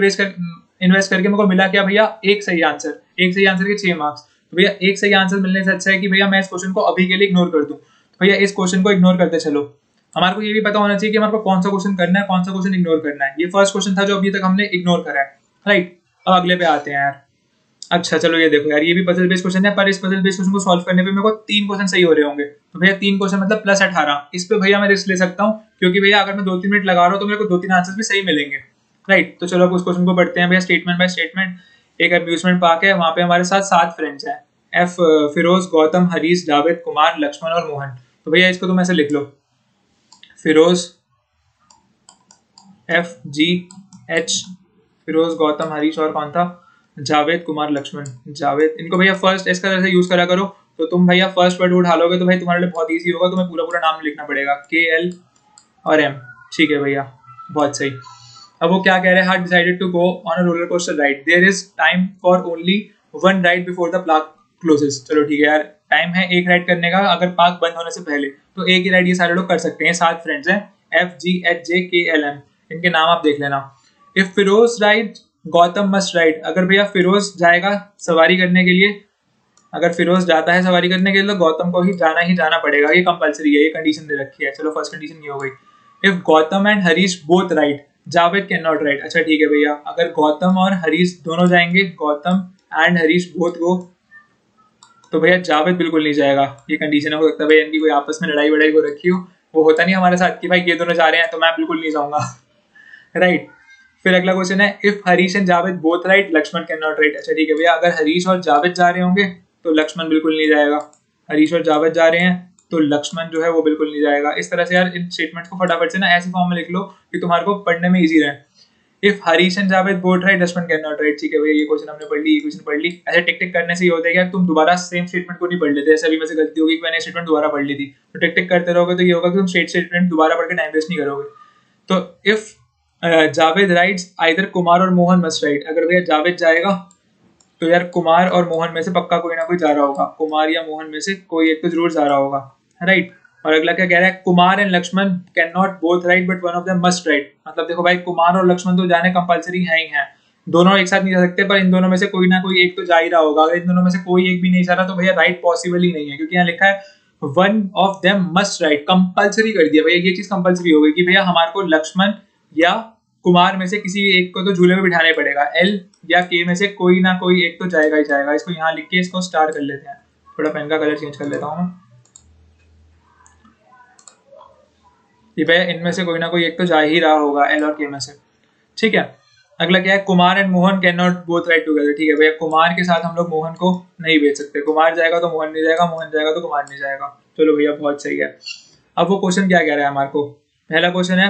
इन्वेस्ट करके मेरे को मिला क्या भैया, एक सही आंसर के 6 मार्क्स। तो भैया एक सही आंसर मिलने से अच्छा है कि भैया मैं इस क्वेश्चन को अभी के लिए इग्नोर कर दूं। तो भैया इस क्वेश्चन को इग्नोर करते चलो। हमारे को ये भी पता होना चाहिए कि हमारे को कौन सा क्वेश्चन करना है, कौन सा क्वेश्चन इग्नोर करना है। ये फर्स्ट क्वेश्चन था जो अभी तक हमने इग्नोर करा है, राइट। अब अगले पे आते हैं यार। अच्छा चलो ये देखो यार, ये भी पजल बेस्ड क्वेश्चन है, पर इस पजल बेस्ड क्वेश्चन को सॉल्व करने पे मेरे को 3 क्वेश्चन सही हो रहे होंगे। तो भैया 3 क्वेश्चन मतलब प्लस 18, इस पे भैया मैं रिस्क ले सकता हूँ, क्योंकि भैया अगर मैं 2-3 मिनट लगा रहा हूँ तो मेरे को 2-3 आंसर्स भी सही मिलेंगे। राइट, तो चलो अब उस क्वेश्चन को पढ़ते हैं भैया, स्टेटमेंट बाय स्टेटमेंट। एक अम्यूजमेंट पार्क है, वहां पे हमारे साथ 7 फ्रेंड्स हैं, एफ, फिरोज, गौतम, हरीश, जावेद, कुमार, लक्ष्मण और मोहन। तो भैया इसको तुम ऐसे लिख लो, फिरोज, FGH, फिरोज, गौतम, हरीश और कौन था, जावेद, कुमार, लक्ष्मण। जावेद, इनको भैया फर्स्ट एस का तरह से यूज करा करो, तो तुम भैया फर्स्ट वर्ड उठा लोगे तो भाई तुम्हारे लिए बहुत इजी होगा, तुम्हें पूरा पूरा नाम लिखना पड़ेगा, KL और M। ठीक है भैया, बहुत सही। अब वो क्या कह रहे हैं, heart decided to go on a roller coaster ride, there is time for only one ride before the park closes. चलो ठीक है यार, टाइम है एक राइड करने का अगर पार्क बंद होने से पहले, तो एक ही राइड ये सारे लोग कर सकते हैं। 7 फ्रेंड्स हैं, FGHJKLM, इनके नाम आप देख लेना। If Firoz ride, Gautam must ride, अगर भैया फिरोज जाएगा सवारी करने के लिए, अगर फिरोज जाता है सवारी करने के लिए, तो गौतम को ही जाना पड़ेगा, ये कंपलसरी है, ये कंडीशन दे रखी है। चलो फर्स्ट कंडीशन ये हो गई। If Gautam and Harish both ride, Javed can not ride. अच्छा ठीक है भैया, अगर गौतम और हरीश दोनों जाएंगे, Gautam and Harish both go, तो भैया जावेद बिल्कुल नहीं जाएगा, ये कंडीशन है। हो सकता है भैया इनकी कोई आपस में लड़ाई वड़ाई हो रखी हो, वो होता नहीं हमारे साथ कि भाई ये दोनों जा रहे हैं तो मैं बिल्कुल नहीं जाऊंगा। राइट, फिर अगला क्वेश्चन है, if Harish and Javed both ride, Lakshman can not ride. अच्छा ठीक है भैया, अगर हरीश और जावेद जा रहे होंगे तो लक्ष्मण बिल्कुल नहीं जाएगा। हरीश और जावेद जा रहे हैं तो लक्ष्मण जो है वो बिल्कुल नहीं जाएगा। इस तरह से यार इन स्टेटमेंट को फटाफट से ना ऐसे फॉर्म में लिख लो कि तुम्हारे को पढ़ने में इजी रहे। If Harish and Javed both ride, Lakshman can not ride. ठीक है भैया, ये क्वेश्चन हमने पढ़ ली, ये क्वेश्चन पढ़ ली। ऐसे टिक टिक करने से ये होता है कि यार तुम दोबारा सेम स्टेटमेंट को नहीं पढ़ लेते, ऐसे अभी मेरे से गलती होगी कि मैंने स्टेटमेंट दोबारा पढ़ ली थी। तो टिक टिक करते रहोगे तो ये होगा कि तुम स्टेटमेंट दोबारा पढ़ के टाइम वेस्ट नहीं करोगे। तो if Javed rights either Kumar और मोहन मस्ट राइट, अगर भैया जावेद जाएगा तो यार कुमार और मोहन में से पक्का कोई ना कोई जा रहा होगा, कुमार या मोहन में से कोई एक तो जरूर जा रहा होगा। राइट, और अगला क्या कह रहा है, Kumar and Lakshman can not both ride but one of them must ride. मतलब देखो भाई, कुमार और लक्ष्मण तो जाने कंपलसरी है ही है, दोनों एक साथ नहीं जा सकते, पर इन दोनों में से कोई ना कोई एक तो जा ही रहा होगा। अगर इन दोनों में से कोई एक भी नहीं जा रहा तो भैया राइट पॉसिबल ही नहीं है, क्योंकि यहाँ लिखा है one of them must right, compulsory कर दिया भैया, ये चीज कंपलसरी हो गई कि भैया हमारे को लक्ष्मण या कुमार में से किसी एक को तो झूले में बिठाना ही पड़ेगा, L या K में से कोई ना कोई एक तो जाएगा ही जाएगा। इसको यहाँ लिख के इसको स्टार कर लेते हैं, थोड़ा पेन का कलर चेंज कर लेता हूँ मैं, कि भैया इनमें से कोई ना कोई एक तो जा ही रहा होगा L और K में से। ठीक है, अगला क्या है, Kumar and Mohan can not both ride together. ठीक है भैया, कुमार के साथ हम लोग मोहन को नहीं भेज सकते, कुमार जाएगा तो मोहन नहीं जाएगा, मोहन जाएगा तो कुमार नहीं जाएगा। चलो भैया बहुत सही है। अब वो क्वेश्चन क्या कह रहा है हमारे को, पहला क्वेश्चन है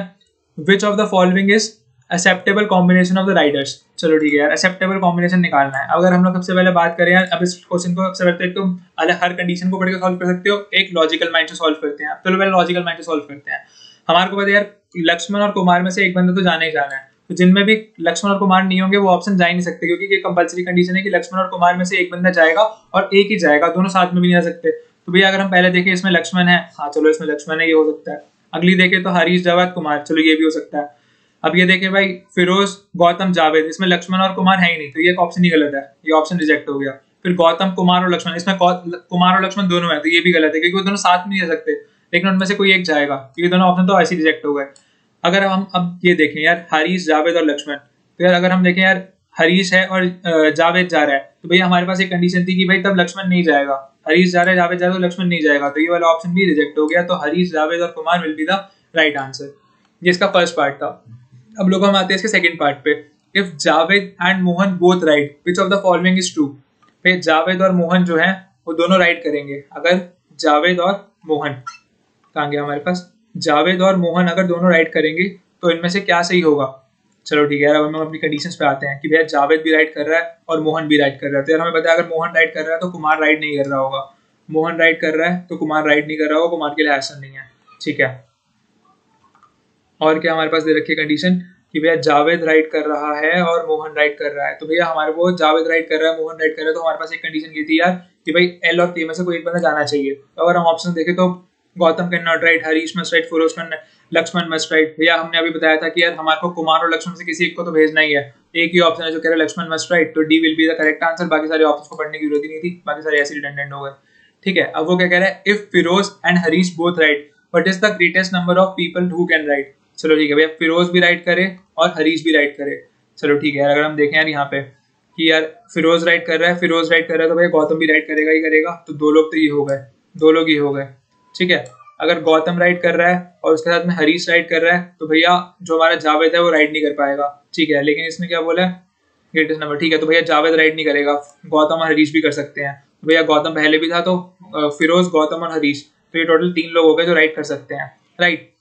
which of the following is acceptable combination of the Riders. चलो ठीक है यार, एक्सेप्टेबल कॉम्बिनेशन निकालना है। अगर हम लोग सबसे पहले बात करें यार, अब इस क्वेश्चन को सबसे पहले तुम अलग हर कंडीशन को पढ़ के सॉल्व कर सकते हो, एक लॉजिकल माइंड से सॉल्व करते हैं। चलो पहले लॉजिकल माइंड से सॉल्व करते हैं। हमारे को पता है यार, लक्ष्मण और कुमार में से एक बंदा तो जाना ही जाना है, तो जिनमें भी लक्ष्मण और कुमार नहीं होंगे वो ऑप्शन जा ही नहीं सकते, क्योंकि ये कंपलसरी कंडीशन है कि लक्ष्मण और कुमार में से एक बंदा जाएगा और एक ही जाएगा, दोनों साथ में भी नहीं जा सकते। तो भैया अगर हम पहले देखें, इसमें लक्ष्मण है, हाँ चलो इसमें लक्ष्मण है, ये हो सकता है। अगली देखें तो हरीश, जावेद, कुमार, चलो ये भी हो सकता है। अब ये देखें भाई, फिरोज, गौतम, जावेद, इसमें लक्ष्मण और कुमार है ही नहीं, तो ये ऑप्शन ही गलत है, ये ऑप्शन रिजेक्ट हो गया। फिर गौतम, कुमार और लक्ष्मण, इसमें कुमार और लक्ष्मण दोनों है, तो ये भी गलत है, क्योंकि वो दोनों साथ में नहीं जा सकते, लेकिन उनमें से कोई एक जाएगा, ये दोनों ऑप्शन तो ऐसे ही रिजेक्ट हो गए। अगर हम अब ये देखें यार, हरीश, जावेद और लक्ष्मण, तो यार अगर हम देखें यार, हरीश है और जावेद जा रहा है, तो भैया हमारे पास एक कंडीशन थी कि भाई तब लक्ष्मण नहीं जाएगा, हरीश जा रहा है, जावेद जा रहा है, तो लक्ष्मण नहीं जाएगा, तो ये वाला ऑप्शन भी रिजेक्ट हो गया। तो हरीश, जावेद और Kumar will be the right answer, ये इसका फर्स्ट पार्ट था। अब लोग हम आते हैं इसके सेकंड पार्ट पे, if Javed and Mohan both right, which of the following is true. फिर जावेद और मोहन जो है वो दोनों राइट करेंगे। अगर जावेद और मोहन, कहाँ गया हमारे पास, जावेद और मोहन अगर दोनों राइट करेंगे तो इनमें से क्या सही होगा। चलो ठीक है यार, अब हम अपनी कंडीशंस पे आते हैं कि भैया जावेद भी राइट कर रहा है और मोहन भी राइट कर रहा है। तो यार हमें पता है अगर मोहन राइट कर रहा है तो कुमार राइट नहीं कर रहा होगा, मोहन राइट कर रहा है तो कुमार राइट नहीं कर रहा होगा, कुमार के लिए आंसर नहीं है। ठीक है, और क्या हमारे पास दे रखी है कंडीशन कि भैया जावेद राइट कर रहा है और मोहन राइट कर रहा है। तो भैया हमारे को जावेद राइट कर रहा है, मोहन राइट कर रहा है, तो हमारे पास एक कंडीशन ये थी यार कि भाई L और K में से कोई एक बंदा जाना चाहिए। तो अगर हम ऑप्शन देखें तो Gautam can not ride, Harish must ride, Firoz can, Lakshman must ride. भैया हमने अभी बताया था कि यार हमारे को कुमार और लक्ष्मण से किसी एक को तो भेजना ही है, एक ही ऑप्शन है जो कह रहा है लक्ष्मण मस्ट राइट, तो D will be the correct answer. बाकी सारे ऑप्शन को पढ़ने की जरूरत ही नहीं थी, बाकी सारे ऐसे रिडंडेंट हो गए। ठीक है, अब वो क्या कह रहा है, if Firoz and Harish both ride, what is the greatest number of people who can ride. चलो ठीक है भैया, फिरोज भी राइट करे और हरीश भी राइट करे। चलो ठीक है यार, अगर हम देखें यार यहाँ पे कि यार फिरोज राइट कर रहा है, फिरोज राइट कर रहा है, तो भैया गौतम भी राइट करेगा ही करेगा, तो दो लोग तो ये हो गए, दो लोग ये हो गए, ठीक है। अगर गौतम राइट कर रहा है और उसके साथ में हरीश राइट कर रहा है, तो भैया जो हमारा जावेद है वो राइट नहीं कर पाएगा, ठीक है। लेकिन इसमें क्या बोला है, ग्रेटेस्ट नंबर, ठीक है। तो भैया जावेद राइट नहीं करेगा, गौतम और हरीश भी कर सकते हैं। तो भैया गौतम पहले भी था, तो फिरोज, गौतम और हरीश, तो ये टोटल 3 लोग हो गए जो राइट कर सकते हैं, राइट।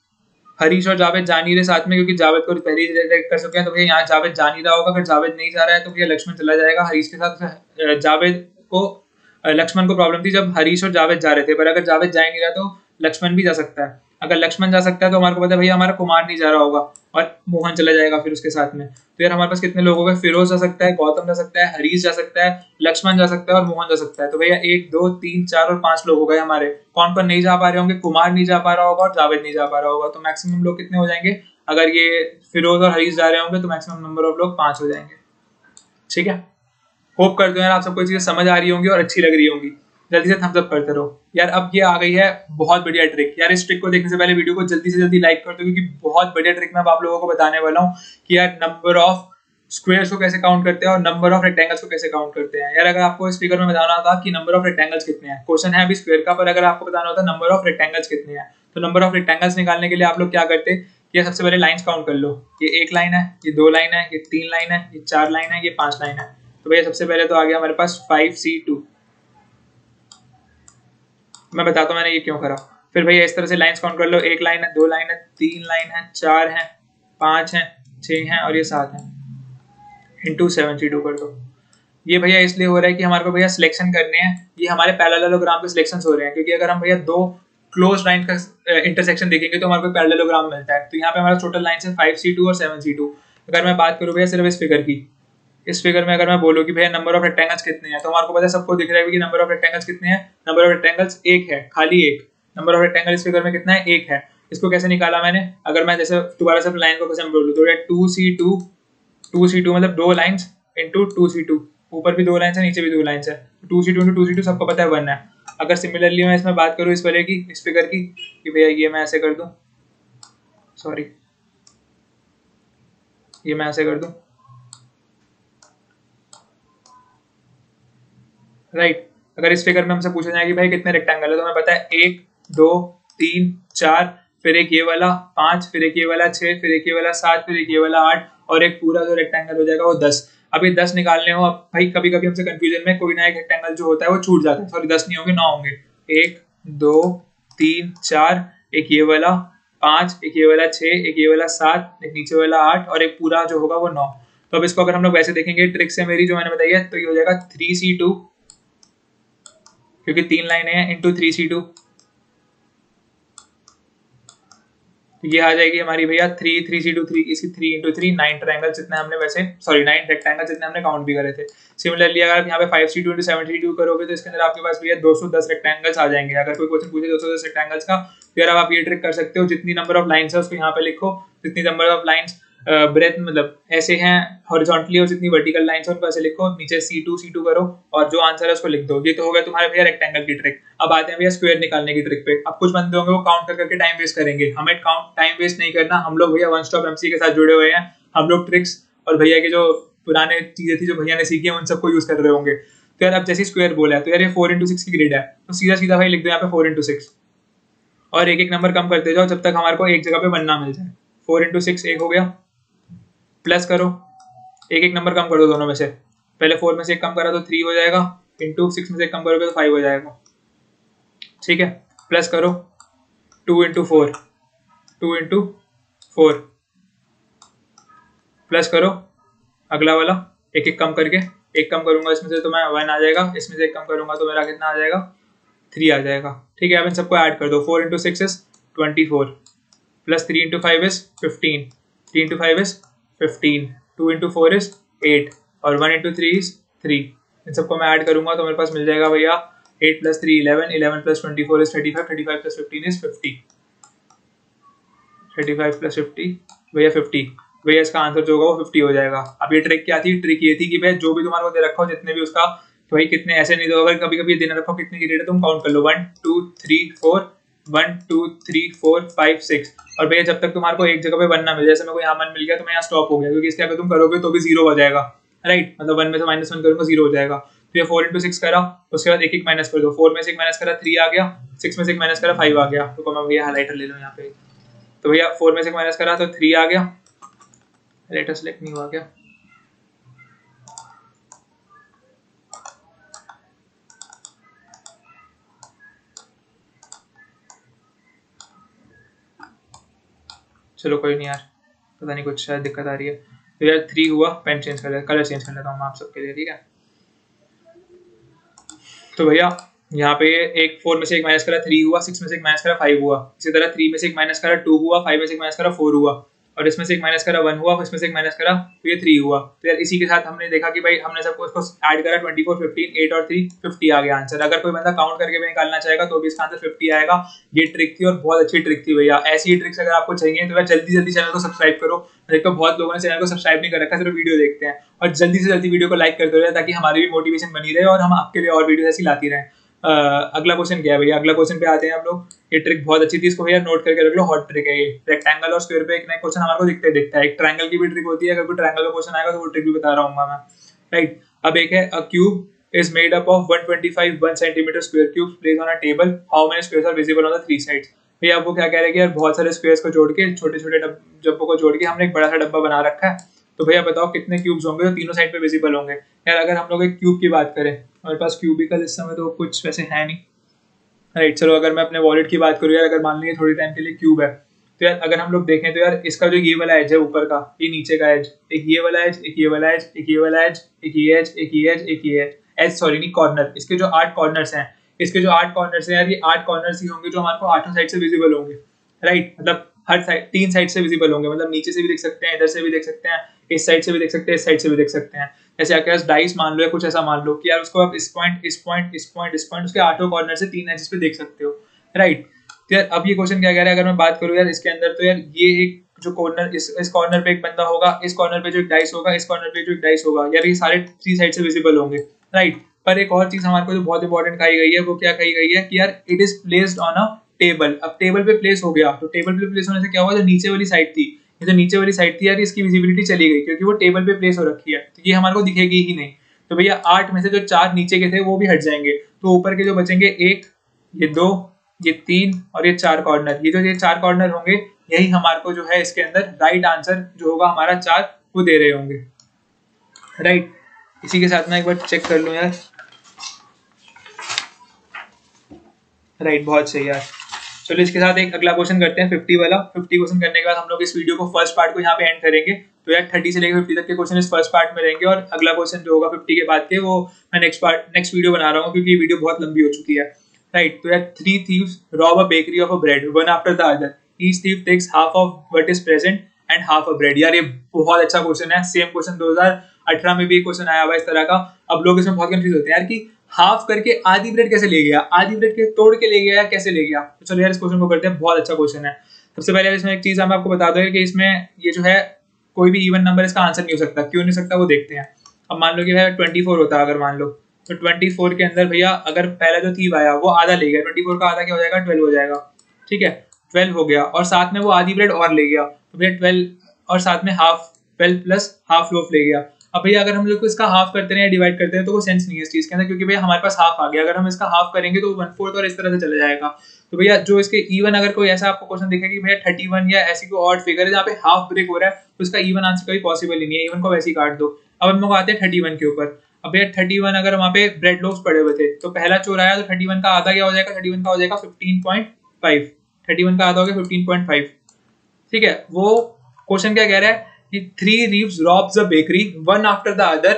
हरीश और जावेद जा नहीं रहे साथ में, क्योंकि जावेद को पहले ही रिजेक्ट कर चुके हैं, तो भैया यहाँ जावेद जा नहीं रहा होगा। अगर जावेद नहीं जा रहा है तो भैया लक्ष्मण चला जाएगा हरीश के साथ। जावेद को लक्ष्मण को प्रॉब्लम थी जब हरीश और जावेद जा रहे थे, पर अगर जावेद जा ही नहीं रहा तो लक्ष्मण भी जा सकता है। अगर लक्ष्मण जा सकता है तो हमारे को पता है भैया हमारा कुमार नहीं जा रहा होगा और मोहन चला जाएगा फिर उसके साथ में। तो यार हमारे पास कितने लोग हो गए, फिरोज जा सकता है, गौतम जा सकता है, हरीश जा सकता है, लक्ष्मण जा सकता है और मोहन जा सकता है। तो भैया 1 2 3 4 और 5 लोग हो गए हमारे। कौन कौन नहीं जा पा रहे होंगे, कुमार नहीं जा पा रहा होगा और जावेद नहीं जा पा रहा होगा। तो मैक्सिमम लोग कितने हो जाएंगे, अगर ये फिरोज और हरीश जा रहे होंगे तो मैक्सिमम नंबर ऑफ लोग 5 हो जाएंगे, ठीक है। होप करते हैं यार आप सबको चीजें समझ आ रही होंगी और अच्छी लग रही होंगी। जल्दी से थम्स अप करते रहो यार। अब ये आ गई है बहुत बढ़िया ट्रिक यार। इस ट्रिक को देखने से पहले वीडियो को जल्दी से जल्दी लाइक कर दो, क्योंकि बहुत बढ़िया ट्रिक मैं अब आप लोगों को बताने वाला हूँ कि यार नंबर ऑफ स्क्वायर्स को कैसे काउंट करते हैं और नंबर ऑफ रेक्टेंगल्स को कैसे काउंट करते हैं। यार अगर आपको इस फिगर में बताना होता कि नंबर ऑफ रेक्टेंगल्स कितने हैं, क्वेश्चन है अभी स्क्वायर का, पर अगर आपको बताना होता नंबर ऑफ रेक्टेंगल्स कितने हैं, तो नंबर ऑफ रेक्टेंगल्स निकालने के लिए आप लोग क्या करते कि सबसे पहले लाइंस काउंट कर लो। ये 1 लाइन है, ये 2 लाइन है, ये 3 लाइन है, ये 4 लाइन है, ये 5 लाइन है। तो भैया सबसे पहले तो आ गया हमारे पास 5C2। मैं बताता हूँ मैंने ये क्यों करा। फिर भैया इस तरह से लाइंस काउंट कर लो, 1 लाइन है, 2 लाइन है, 3 लाइन है, 4 है, 5 है, 6 है और ये 7 है, इंटू 7C2 कर दो। ये भैया इसलिए हो रहा है कि हमारे को भैया सिलेक्शन करने हैं, ये हमारे पैरेललोग्राम के सिलेक्शन हो रहे हैं, क्योंकि अगर हम भैया 2 क्लोज लाइन का इंटरसेक्शन देखेंगे तो हमारे को पैरेललोग्राम मिलता है। तो यहाँ पे हमारा टोटल लाइन है 5C2 और 7C2। अगर मैं बात करूँ भैया सिर्फ इस फिगर की, इस फिगर में अगर मैं बोलूँ कि भैया नंबर ऑफ रेक्टेंगल्स कितने हैं, तो हमारे को पता है, सबको दिख रहा है कि नंबर ऑफ रेक्टेंगल्स कितने हैं। नंबर ऑफ रेक्टेंगल्स 1 है, खाली 1। नंबर ऑफ रेक्टेंगल इस फिगर में कितना है, 1 है। इसको कैसे निकाला मैंने, अगर मैं जैसे दोबारा से लाइन को कैसे बोलूँ, तो 2C2 मतलब 2 लाइन्स इंटू 2C2, ऊपर भी 2 लाइन्स है, नीचे भी 2 लाइन्स है, 2C2 इंटू 2C2 सबको पता है 1 है। अगर सिमिलरली मैं इसमें बात करूँ इस वाले की, इस फिगर की, कि भैया ये मैं ऐसे कर दूं, सॉरी ये मैं ऐसे कर दूं, राइट। अगर इस फिगर में हमसे पूछा जाए कि भाई कितने रेक्टेंगल है, तो हमें पता है 1 2 3 4, फिर एक ये वाला 5, फिर एक ये वाला 6, फिर एक ये वाला 7, फिर एक ये वाला 8 और एक पूरा जो रेक्टेंगल हो जाएगा वो 10। अब ये 10 निकालने हो, अब भाई कभी कभी हमसे कंफ्यूजन में कोई ना एक रेक्टेंगल जो होता है वो छूट जाता है, सॉरी 10 नहीं होंगे, 9 होंगे। 1 2 3 4, एक ये वाला 5, एक ये वाला 6, एक ये वाला 7, एक नीचे वाला 8 और एक पूरा जो होगा वो 9। तो अब इसको अगर हम लोग वैसे देखेंगे ट्रिक से मेरी जो मैंने बताई है, तो ये हो जाएगा 3C2, क्योंकि 3 लाइनें हैं, इंटू 3C2। तो ये आ जाएगी हमारी भैया 3C2, इसकी 3 इंटू 3 9 ट्रायंगल जितने हमने वैसे, सॉरी 9 रेक्टेंगल जितने हमने काउंट भी करे थे। सिमिलरली अगर आप यहाँ पे 5C2 इंटू 7C2 करोगे तो इसके अंदर आपके पास भैया 210 रेक्टेंगल्स आ जाएंगे। अगर कोई क्वेश्चन पूछे 210 रेक्टेंगल्स का, फिर अब आप ये ट्रिक कर सकते हो, जितनी नंबर ऑफ लाइन्स है उसको यहाँ पे लिखो, जितनी नंबर ऑफ लाइन्स ब्रेथ मतलब ऐसे हैं हॉरिजॉन्टली, और जितनी वर्टिकल लाइंस है उनको ऐसे लिखो, नीचे C2 करो और जो आंसर है उसको लिख दो। ये तो हो गया तुम्हारे भैया रेक्टेंगल की ट्रिक। अब आते हैं भैया स्क्वायर निकालने की ट्रिक पे। अब कुछ बंदे होंगे वो काउंट करके टाइम वेस्ट करेंगे, हमें काउंट टाइम वेस्ट नहीं करना, हम लोग भैया वन स्टॉप MC के साथ जुड़े हुए हैं। हम लोग ट्रिक्स और भैया की जो पुराने चीजें थी जो भैया ने सीखी है उन सबको यूज कर रहे होंगे। तो यार अब जैसे स्क्वायर बोला है, तो यार ये 4 इंटू 6 की ग्रिड है, तो सीधा सीधा भाई लिख दो यहाँ पे 4 इंटू 6 और एक एक नंबर कम करते जाओ जब तक हमारे को एक जगह पे 1 ना मिल जाए। 4 इंटू 6 एक हो गया, प्लस करो, एक एक नंबर कम कर दो दोनों में से, पहले 4 में से एक कम करा तो 3 हो जाएगा, इंटू 6 में से एक कम करोगे तो 5 हो जाएगा, ठीक है। प्लस करो 2 इंटू 4, 2 इंटू 4, प्लस करो अगला वाला, एक एक कम करके, एक कम करूंगा इसमें से तो मैं 1 आ जाएगा, इसमें से एक कम करूंगा तो मेरा कितना आ जाएगा 3 आ जाएगा, ठीक है। अब इन सबको ऐड कर दो, 4 into 6 is 24, plus 3 into 5 is 15, 3 into 5 is 15, 2 into 4 is 8 और 1 इंटू 3 इज 3। इन सबको मैं ऐड करूंगा तो मेरे पास मिल जाएगा भैया 8 plus 3 11, 11 plus 24 is 35, 35 plus 15 is 50, 35 plus 50 भैया 50। भैया इसका आंसर जो होगा वो 50 हो जाएगा। अब ये ट्रिक क्या थी, ट्रिक ये थी कि भैया जो भी तुम्हारे को दे रखा हो जितने भी उसका, तो भाई कितने ऐसे नहीं दो, अगर कभी कभी देना रखो कितने की रेट है तुम काउंट कर लो, 1 2 3 4, 1 2 3 4 5 6 और भैया जब तक तुम्हारे को एक जगह पे 1 ना मिल जाए, जैसे मेरे को यहाँ 1 मिल गया तो मैं यहाँ स्टॉप हो गया, क्योंकि इसके अगर तुम करोगे तो भी 0 हो जाएगा, राइट, मतलब 1 में से -1 करूंगा 0 हो जाएगा। तो ये 4 × 6 करा, उसके बाद एक एक माइनस कर दो, 4 में से एक माइनस करा 3 आ गया, 6 में से एक माइनस करा 5 आ गया। तो मैं भैया हाइलाइटर ले लूँ यहाँ पे, तो भैया 4 में से एक माइनस करा तो 3 आ गया, हाइलाइटर सेलेक्ट नहीं हुआ क्या? चलो कोई नहीं यार, पता नहीं कुछ शायद दिक्कत आ रही है। तो यार 3 हुआ, पेन चेंज कर लेता, कलर चेंज कर लेता हूँ मैं आप सबके लिए, ठीक है। तो भैया यहाँ पे एक 4 में से एक माइनस करा 3 हुआ, 6 में से एक माइनस करा 5 हुआ, इसी तरह 3 में से एक माइनस करा 2 हुआ, 5 में से एक माइनस करा 4 हुआ, और इसमें से एक माइनस करा 1 हुआ, इसमें से एक माइनस करा तो ये 3 हुआ। तो यार इसी के साथ हमने देखा कि भाई हमने सबको इसको ऐड करा 24, 15, 8 और 3 50 आ गया आंसर। अगर कोई बंदा काउंट करके भी निकालना चाहेगा तो भी इसका आंसर 50 आएगा। ये ट्रिक थी और बहुत अच्छी ट्रिक थी भैया। ऐसी ही ट्रिक्स अगर आपको चाहिए तो यार जल्दी जल्दी चैनल को सब्सक्राइब करो। देखो बहुत लोगों ने चैनल को सब्सक्राइब नहीं कर रखा, सिर्फ वीडियो देखते हैं, और जल्दी से जल्दी वीडियो को लाइक करते रहे ताकि हमारी भी मोटिवेशन बनी रहे और हम आपके लिए और वीडियो ऐसी लाती रहें। अगला क्वेश्चन क्या है भैया? अगला क्वेश्चन पे आते हैं हम लोग। ये ट्रिक बहुत अच्छी थी, इसको भैया नोट करके रख लो, हॉट ट्रिक है ये। रेक्टेंगल और स्क्वायर पे एक नया क्वेश्चन हमारे को दिखता है। एक ट्रायंगल की भी ट्रिक होती है, अगर कोई ट्रायंगल का क्वेश्चन आएगा तो वो ट्रिक भी बता रहा हूँ मैं, राइट। अब एक है, अ cube is made up of 125 1 centimeter square cubes placed on a table. How many squares are visible on the 3 sides? भैया आपको क्या कह रहे हैं कि यार बहुत सारे स्क्वायर्स को जोड़ के, छोटे छोटे डब्बों को जोड़ के हमने एक बड़ा सा डब्बा बना रखा है। तो भैया बताओ कितने क्यूब्स होंगे जो तीनों साइड पे विजिबल होंगे? यार अगर हम लोग एक क्यूब की बात करें, हमारे पास क्यूबिकल इस समय तो कुछ वैसे है नहीं, राइट। चलो अगर मैं अपने वॉलेट की बात करूँ यार, अगर मान लीजिए थोड़ी टाइम के लिए क्यूब है, तो यार अगर हम लोग देखें तो यार इसका जो ये वाला एज है ऊपर का, ये नीचे का एज, एक ये वाला एज, एक ये वाला एज, एक ये वाला एज, एक ये एज, एक ये एज, एक ये एज, सॉरी नहीं, कॉर्नर, इसके जो 8 कॉर्नर्स हैं, इसके जो 8 कॉर्नर्स हैं यार, ये 8 कॉर्नर्स ही होंगे जो हमारे को 8 साइड से विजिबल होंगे, राइट। मतलब हर साइड 3 साइड से विजिबल होंगे, मतलब नीचे से भी देख सकते हैं, इधर से भी देख सकते हैं, इस साइड से भी देख सकते हैं, इस साइड से भी देख सकते हैं। जैसे आपके पास डाइस मान लो या कुछ ऐसा मान लो कि यार उसको आप इस पॉइंट, इस पॉइंट, इस पॉइंट, इस पॉइंट, उसके 8 कॉर्नर से 3 एजेस पे देख सकते हो, राइट। तो यार अब ये क्वेश्चन क्या कह रहा है, अगर मैं बात करूँ यार इसके अंदर, तो यार ये एक जो कॉर्नर, इस कॉर्नर पे एक बंदा होगा, इस कॉर्नर पे जो एक डाइस होगा, इस कॉर्नर पे जो एक डाइस होगा, यार ये सारे 3 साइड से विजिबल होंगे, राइट। पर एक और चीज हमारे को जो बहुत इंपॉर्टेंट कही गई है, वो क्या कही गई है कि यार it is placed on a table. अब टेबल पे प्लेस हो गया, तो टेबल पे प्लेस होने से क्या हुआ, जो नीचे वाली साइड थी, ये जो नीचे वाली साइड थी यार, इसकी विजिबिलिटी चली गई क्योंकि वो टेबल पे प्लेस हो रखी है, तो ये हमारे को दिखेगी ही नहीं। तो भैया 8 में से जो 4 नीचे के थे वो भी हट जाएंगे, तो ऊपर के जो बचेंगे, एक, ये 2, ये 3 और ये 4 कॉर्नर, ये 4 कॉर्नर होंगे, यही हमारे को जो है इसके अंदर राइट आंसर जो होगा हमारा 4 वो दे रहे होंगे, राइट। इसी के साथ मैं एक बार चेक कर लूं यार, राइट, बहुत सही यार। चलो इसके साथ एक अगला क्वेश्चन करते हैं 50 वाला। 50 क्वेश्चन करने के बाद हम लोग इस वीडियो को फर्स्ट पार्ट को यहाँ पे एंड करेंगे। तो यार 30 से लेकर 50 तक के क्वेश्चन इस फर्स्ट पार्ट में रहेंगे, और अगला क्वेश्चन जो होगा 50 के बाद के, वो मैं नेक्स्ट वीडियो बना रहा हूँ क्योंकि ये वीडियो बहुत लंबी हो चुकी है, राइट। तो यार 3 thieves rob a bakery of a bread one after the other. Each thief takes half of what is present and half a bread. यार ये बहुत अच्छा क्वेश्चन है, सेम क्वेश्चन 2018 में भी क्वेश्चन आया हुआ इस तरह का। अब लोग इसमें बहुत कंफ्यूज होते हैं यार कि हाफ करके आधी ब्रेड कैसे ले गया, आधी ब्रेड के तोड़ के ले गया या कैसे ले गया। तो चलो यार इस क्वेश्चन को करते हैं, बहुत अच्छा क्वेश्चन है। सबसे पहले इसमें एक चीज हम आपको बता दो कि इसमें ये जो है कोई भी इवन नंबर इसका आंसर नहीं हो सकता। क्यों नहीं सकता वो देखते हैं। अब मान लो कि भाई 24 होता है, अगर मान लो, तो 24 के अंदर भैया अगर पहला जो थीव आया वो आधा ले गया, 24 का आधा क्या हो जाएगा, 12 हो जाएगा, ठीक है। 12 हो गया और साथ में वो आधी ब्रेड और ले गया, तो भैया 12 और साथ में हाफ, 12 प्लस हाफ लोफ ले गया। अब भैया अगर हम लोग को इसका हाफ करते हैं, डिवाइड करते हैं, तो कोई सेंस नहीं है इस चीज के अंदर, क्योंकि भैया हमारे पास हाफ आ गया। अगर हम इसका हाफ करेंगे तो 1/4 और इस तरह से चला जाएगा। तो भैया जो इसके इवन, अगर कोई ऐसा आपको क्वेश्चन दिखेगा कि भैया 31 या ऐसी कोई ऑड फिगर है जहाँ पे हाफ ब्रेक हो रहा है, तो इसका इवन आंसर कभी पॉसिबल ही नहीं है, इवन को वैसे ही काट दो। अब हम लोग आते हैं 31 के ऊपर। अब भैया 31 अगर वहाँ पे ब्रेड लोफ्स पड़े हुए थे, तो पहला चोर आया, तो 31 का आधा क्या हो जाएगा, 31 का हो जाएगा 15.5, 31 का आधा हो गया 15.5, ठीक है। वो क्वेश्चन क्या कह रहा है कि 3 thieves robs a bakery one after the other,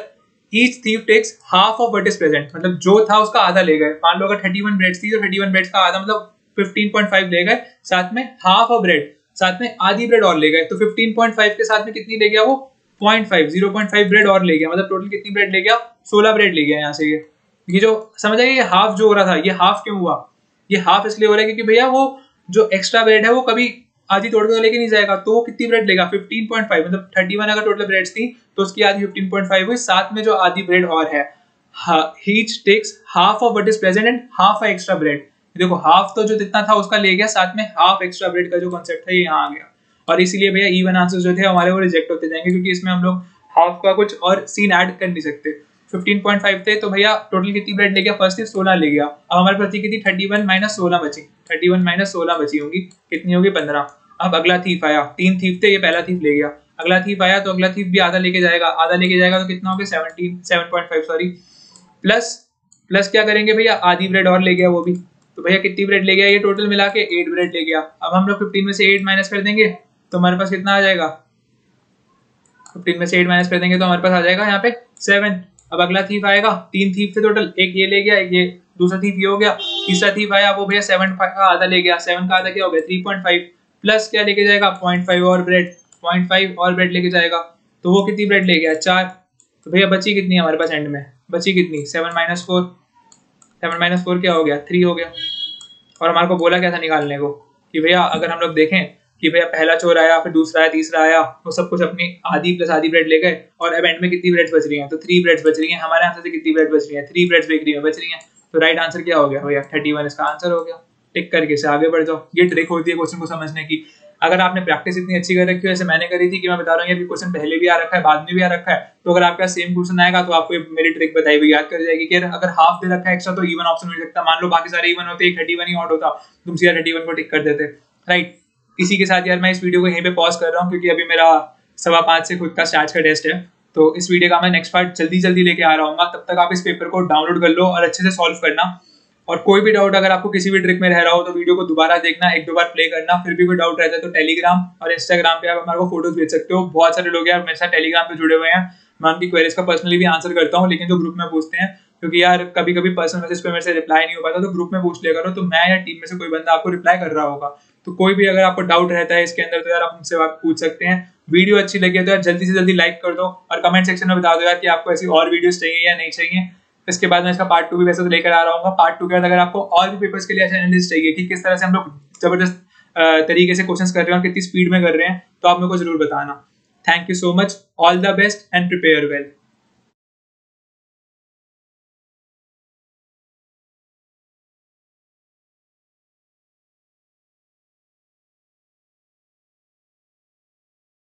each thief takes half of what is present। मतलब जो था उसका आधा ले गए। मान लो अगर 31 ब्रेड्स थी तो 31 ब्रेड्स का आधा मतलब 15.5 ले गए, साथ में हाफ ऑफ ब्रेड, साथ में आधी ब्रेड और ले गए, तो 15.5 के साथ में कितनी ले गया वो, 0.5 ब्रेड और ले गया, मतलब टोटल कितनी ब्रेड ले गया, 16 ब्रेड ले गया यहाँ से। ये जो समझ आइए, ये हाफ जो हो रहा था, ये हाफ क्यों हुआ, ये हाफ इसलिए हो रहा है क्योंकि भैया वो जो एक्स्ट्रा ब्रेड है वो कभी आधी तोड़ के लेके नहीं जाएगा, तो वो कितनी ब्रेड लेगा, 15.5, मतलब 31 अगर टोटल ब्रेड्स थी तो उसकी आधी 15.5 हुई, साथ में जो आधी ब्रेड और है, each takes half of what is present and half extra bread. देखो हाफ तो जो जितना था उसका ले गया, साथ में हाफ एक्स्ट्रा ब्रेड का जो कॉन्सेप्ट है ये यहाँ आ गया, और इसीलिए भैया इवन आंसर्स जो थे हमारे वो रिजेक्ट होते जाएंगे, क्योंकि इसमें हम लोग हाफ का कुछ और सीन ऐड कर नहीं सकते। 15.5 थे तो भैया टोटल कितनी ब्रेड ले गया, फर्स्ट थी 16 ले गया। अब हमारे पास कितनी 31 माइनस 16 बची, 31 माइनस 16 बची होंगी, कितनी होगी 15। अब अगला थीफ आया, 3 थीफ थे, ये पहला थीफ ले गया। अगला थीफ आया तो अगला थीफ भी आधा लेके जाएगा, आधा लेके जाएगा तो कितना हो गया 7.5 सॉरी, प्लस प्लस क्या करेंगे भैया, आधी ब्रेड और ले गया वो भी। तो भैया कितनी ब्रेड ले गया, ये टोटल मिला के 8 ब्रेड ले गया। अब हम लोग 15 में से 8 माइनस कर देंगे तो हमारे पास कितना आ जाएगा, 15 में से 8 माइनस कर देंगे तो हमारे पास आ जाएगा यहाँ पे 7। अब अगला थीफ आएगा, 3 थीफ थे टोटल, एक ये ले गया, एक ये दूसरा थीफ ये हो गया। तीसरा थीफ आया वो भैया 7 का आधा ले गया, 7 का आधा क्या हो गया 3.5, प्लस क्या लेके जाएगा 0.5 और ब्रेड, 0.5 और ब्रेड लेके जाएगा। तो वो कितनी ब्रेड ले गया 4। तो भैया बची कितनी हमारे पास एंड में, बची कितनी 7 माइनस 4, 7 माइनस 4 क्या हो गया 3 हो गया। और हमारे को बोला क्या था निकालने को कि भैया अगर हम लोग देखें कि भैया पहला चोर आया, फिर दूसरा आया, तीसरा आया, तो सब कुछ अपनी आधी प्लस आधी ब्रेड ले गए और अब एंड में कितनी ब्रेड्स बच रही हैं, तो 3 ब्रेड्स बच रही हैं। हमारे आंसर से कितनी ब्रेड बच रही है, 3 ब्रेड्स बेकरी में बच रही हैं। तो राइट आंसर क्या हो गया भैया 31 इसका आंसर हो गया। टिक करके से आगे बढ़ जाओ। ये ट्रिक होती है क्वेश्चन को समझने की। अगर आपने प्रैक्टिस इतनी अच्छी कर रखी है जैसे मैंने करी थी कि मैं बता रहा हूँ ये क्वेश्चन पहले भी आ रखा है, बाद में भी आ रखा है, तो अगर आपका सेम क्वेश्चन आएगा तो आपको मेरी ट्रिक बताई हुई याद कर जाएगी कि अगर हाफ दे रखा है एक्स्ट्रा तो इवन ऑप्शन मिल सकता है। मान लो बाकी सारे इवन होते, 31 ही ऑड होता, तुम सीधा 31 को टिक कर देते, राइट। इसी के साथ यार मैं इस वीडियो को यहीं पे पॉज कर रहा हूँ क्योंकि अभी मेरा 5:15 से खुद का स्टार्ट का टेस्ट है, तो इस वीडियो का मैं नेक्स्ट पार्ट जल्दी जल्दी लेके आ रहा हूँ। तब तक आप इस पेपर को डाउनलोड कर लो और अच्छे से सॉल्व करना। और कोई भी डाउट अगर आपको किसी भी ट्रिक में रह रहा हो तो वीडियो को दोबारा देखना, एक दो बार प्ले करना। फिर भी कोई डाउट रहता है तो टेलीग्राम और इंस्टाग्राम पे आप हमारे को फोटोज भेज सकते हो। बहुत सारे लोग यार मेरे साथ टेलीग्राम पे जुड़े हुए हैं, मैं उनकी क्वेरीज का पर्सनली भी आंसर करता हूँ, लेकिन जो ग्रुप में पूछते हैं, क्योंकि यार कभी कभी पर्सनल मैसेज पे मेरे से रिप्लाई नहीं हो पाता, तो ग्रुप में पूछ लिया करो, तो मैं या टीम में से कोई बंदा आपको रिप्लाई कर रहा होगा। तो कोई भी अगर आपको डाउट रहता है इसके अंदर तो यार आप मुझसे आप पूछ सकते हैं। वीडियो अच्छी लगी है तो यार जल्दी से जल्दी लाइक कर दो और कमेंट सेक्शन में बता दो यार कि आपको ऐसी और वीडियोस चाहिए या नहीं चाहिए। इसके बाद मैं इसका पार्ट 2 भी वैसे तो लेकर आ रहा हूँ। पार्ट 2 के बाद अगर आपको और भी पेपर्स के लिए ऐसे एनालिसिस चाहिए कि किस तरह से हम लोग जबरदस्त तरीके से क्वेश्चंस कर रहे हैं और कितनी स्पीड में कर रहे हैं, तो आप मेरे को जरूर बताना। Thank you so much, all the best and prepare well.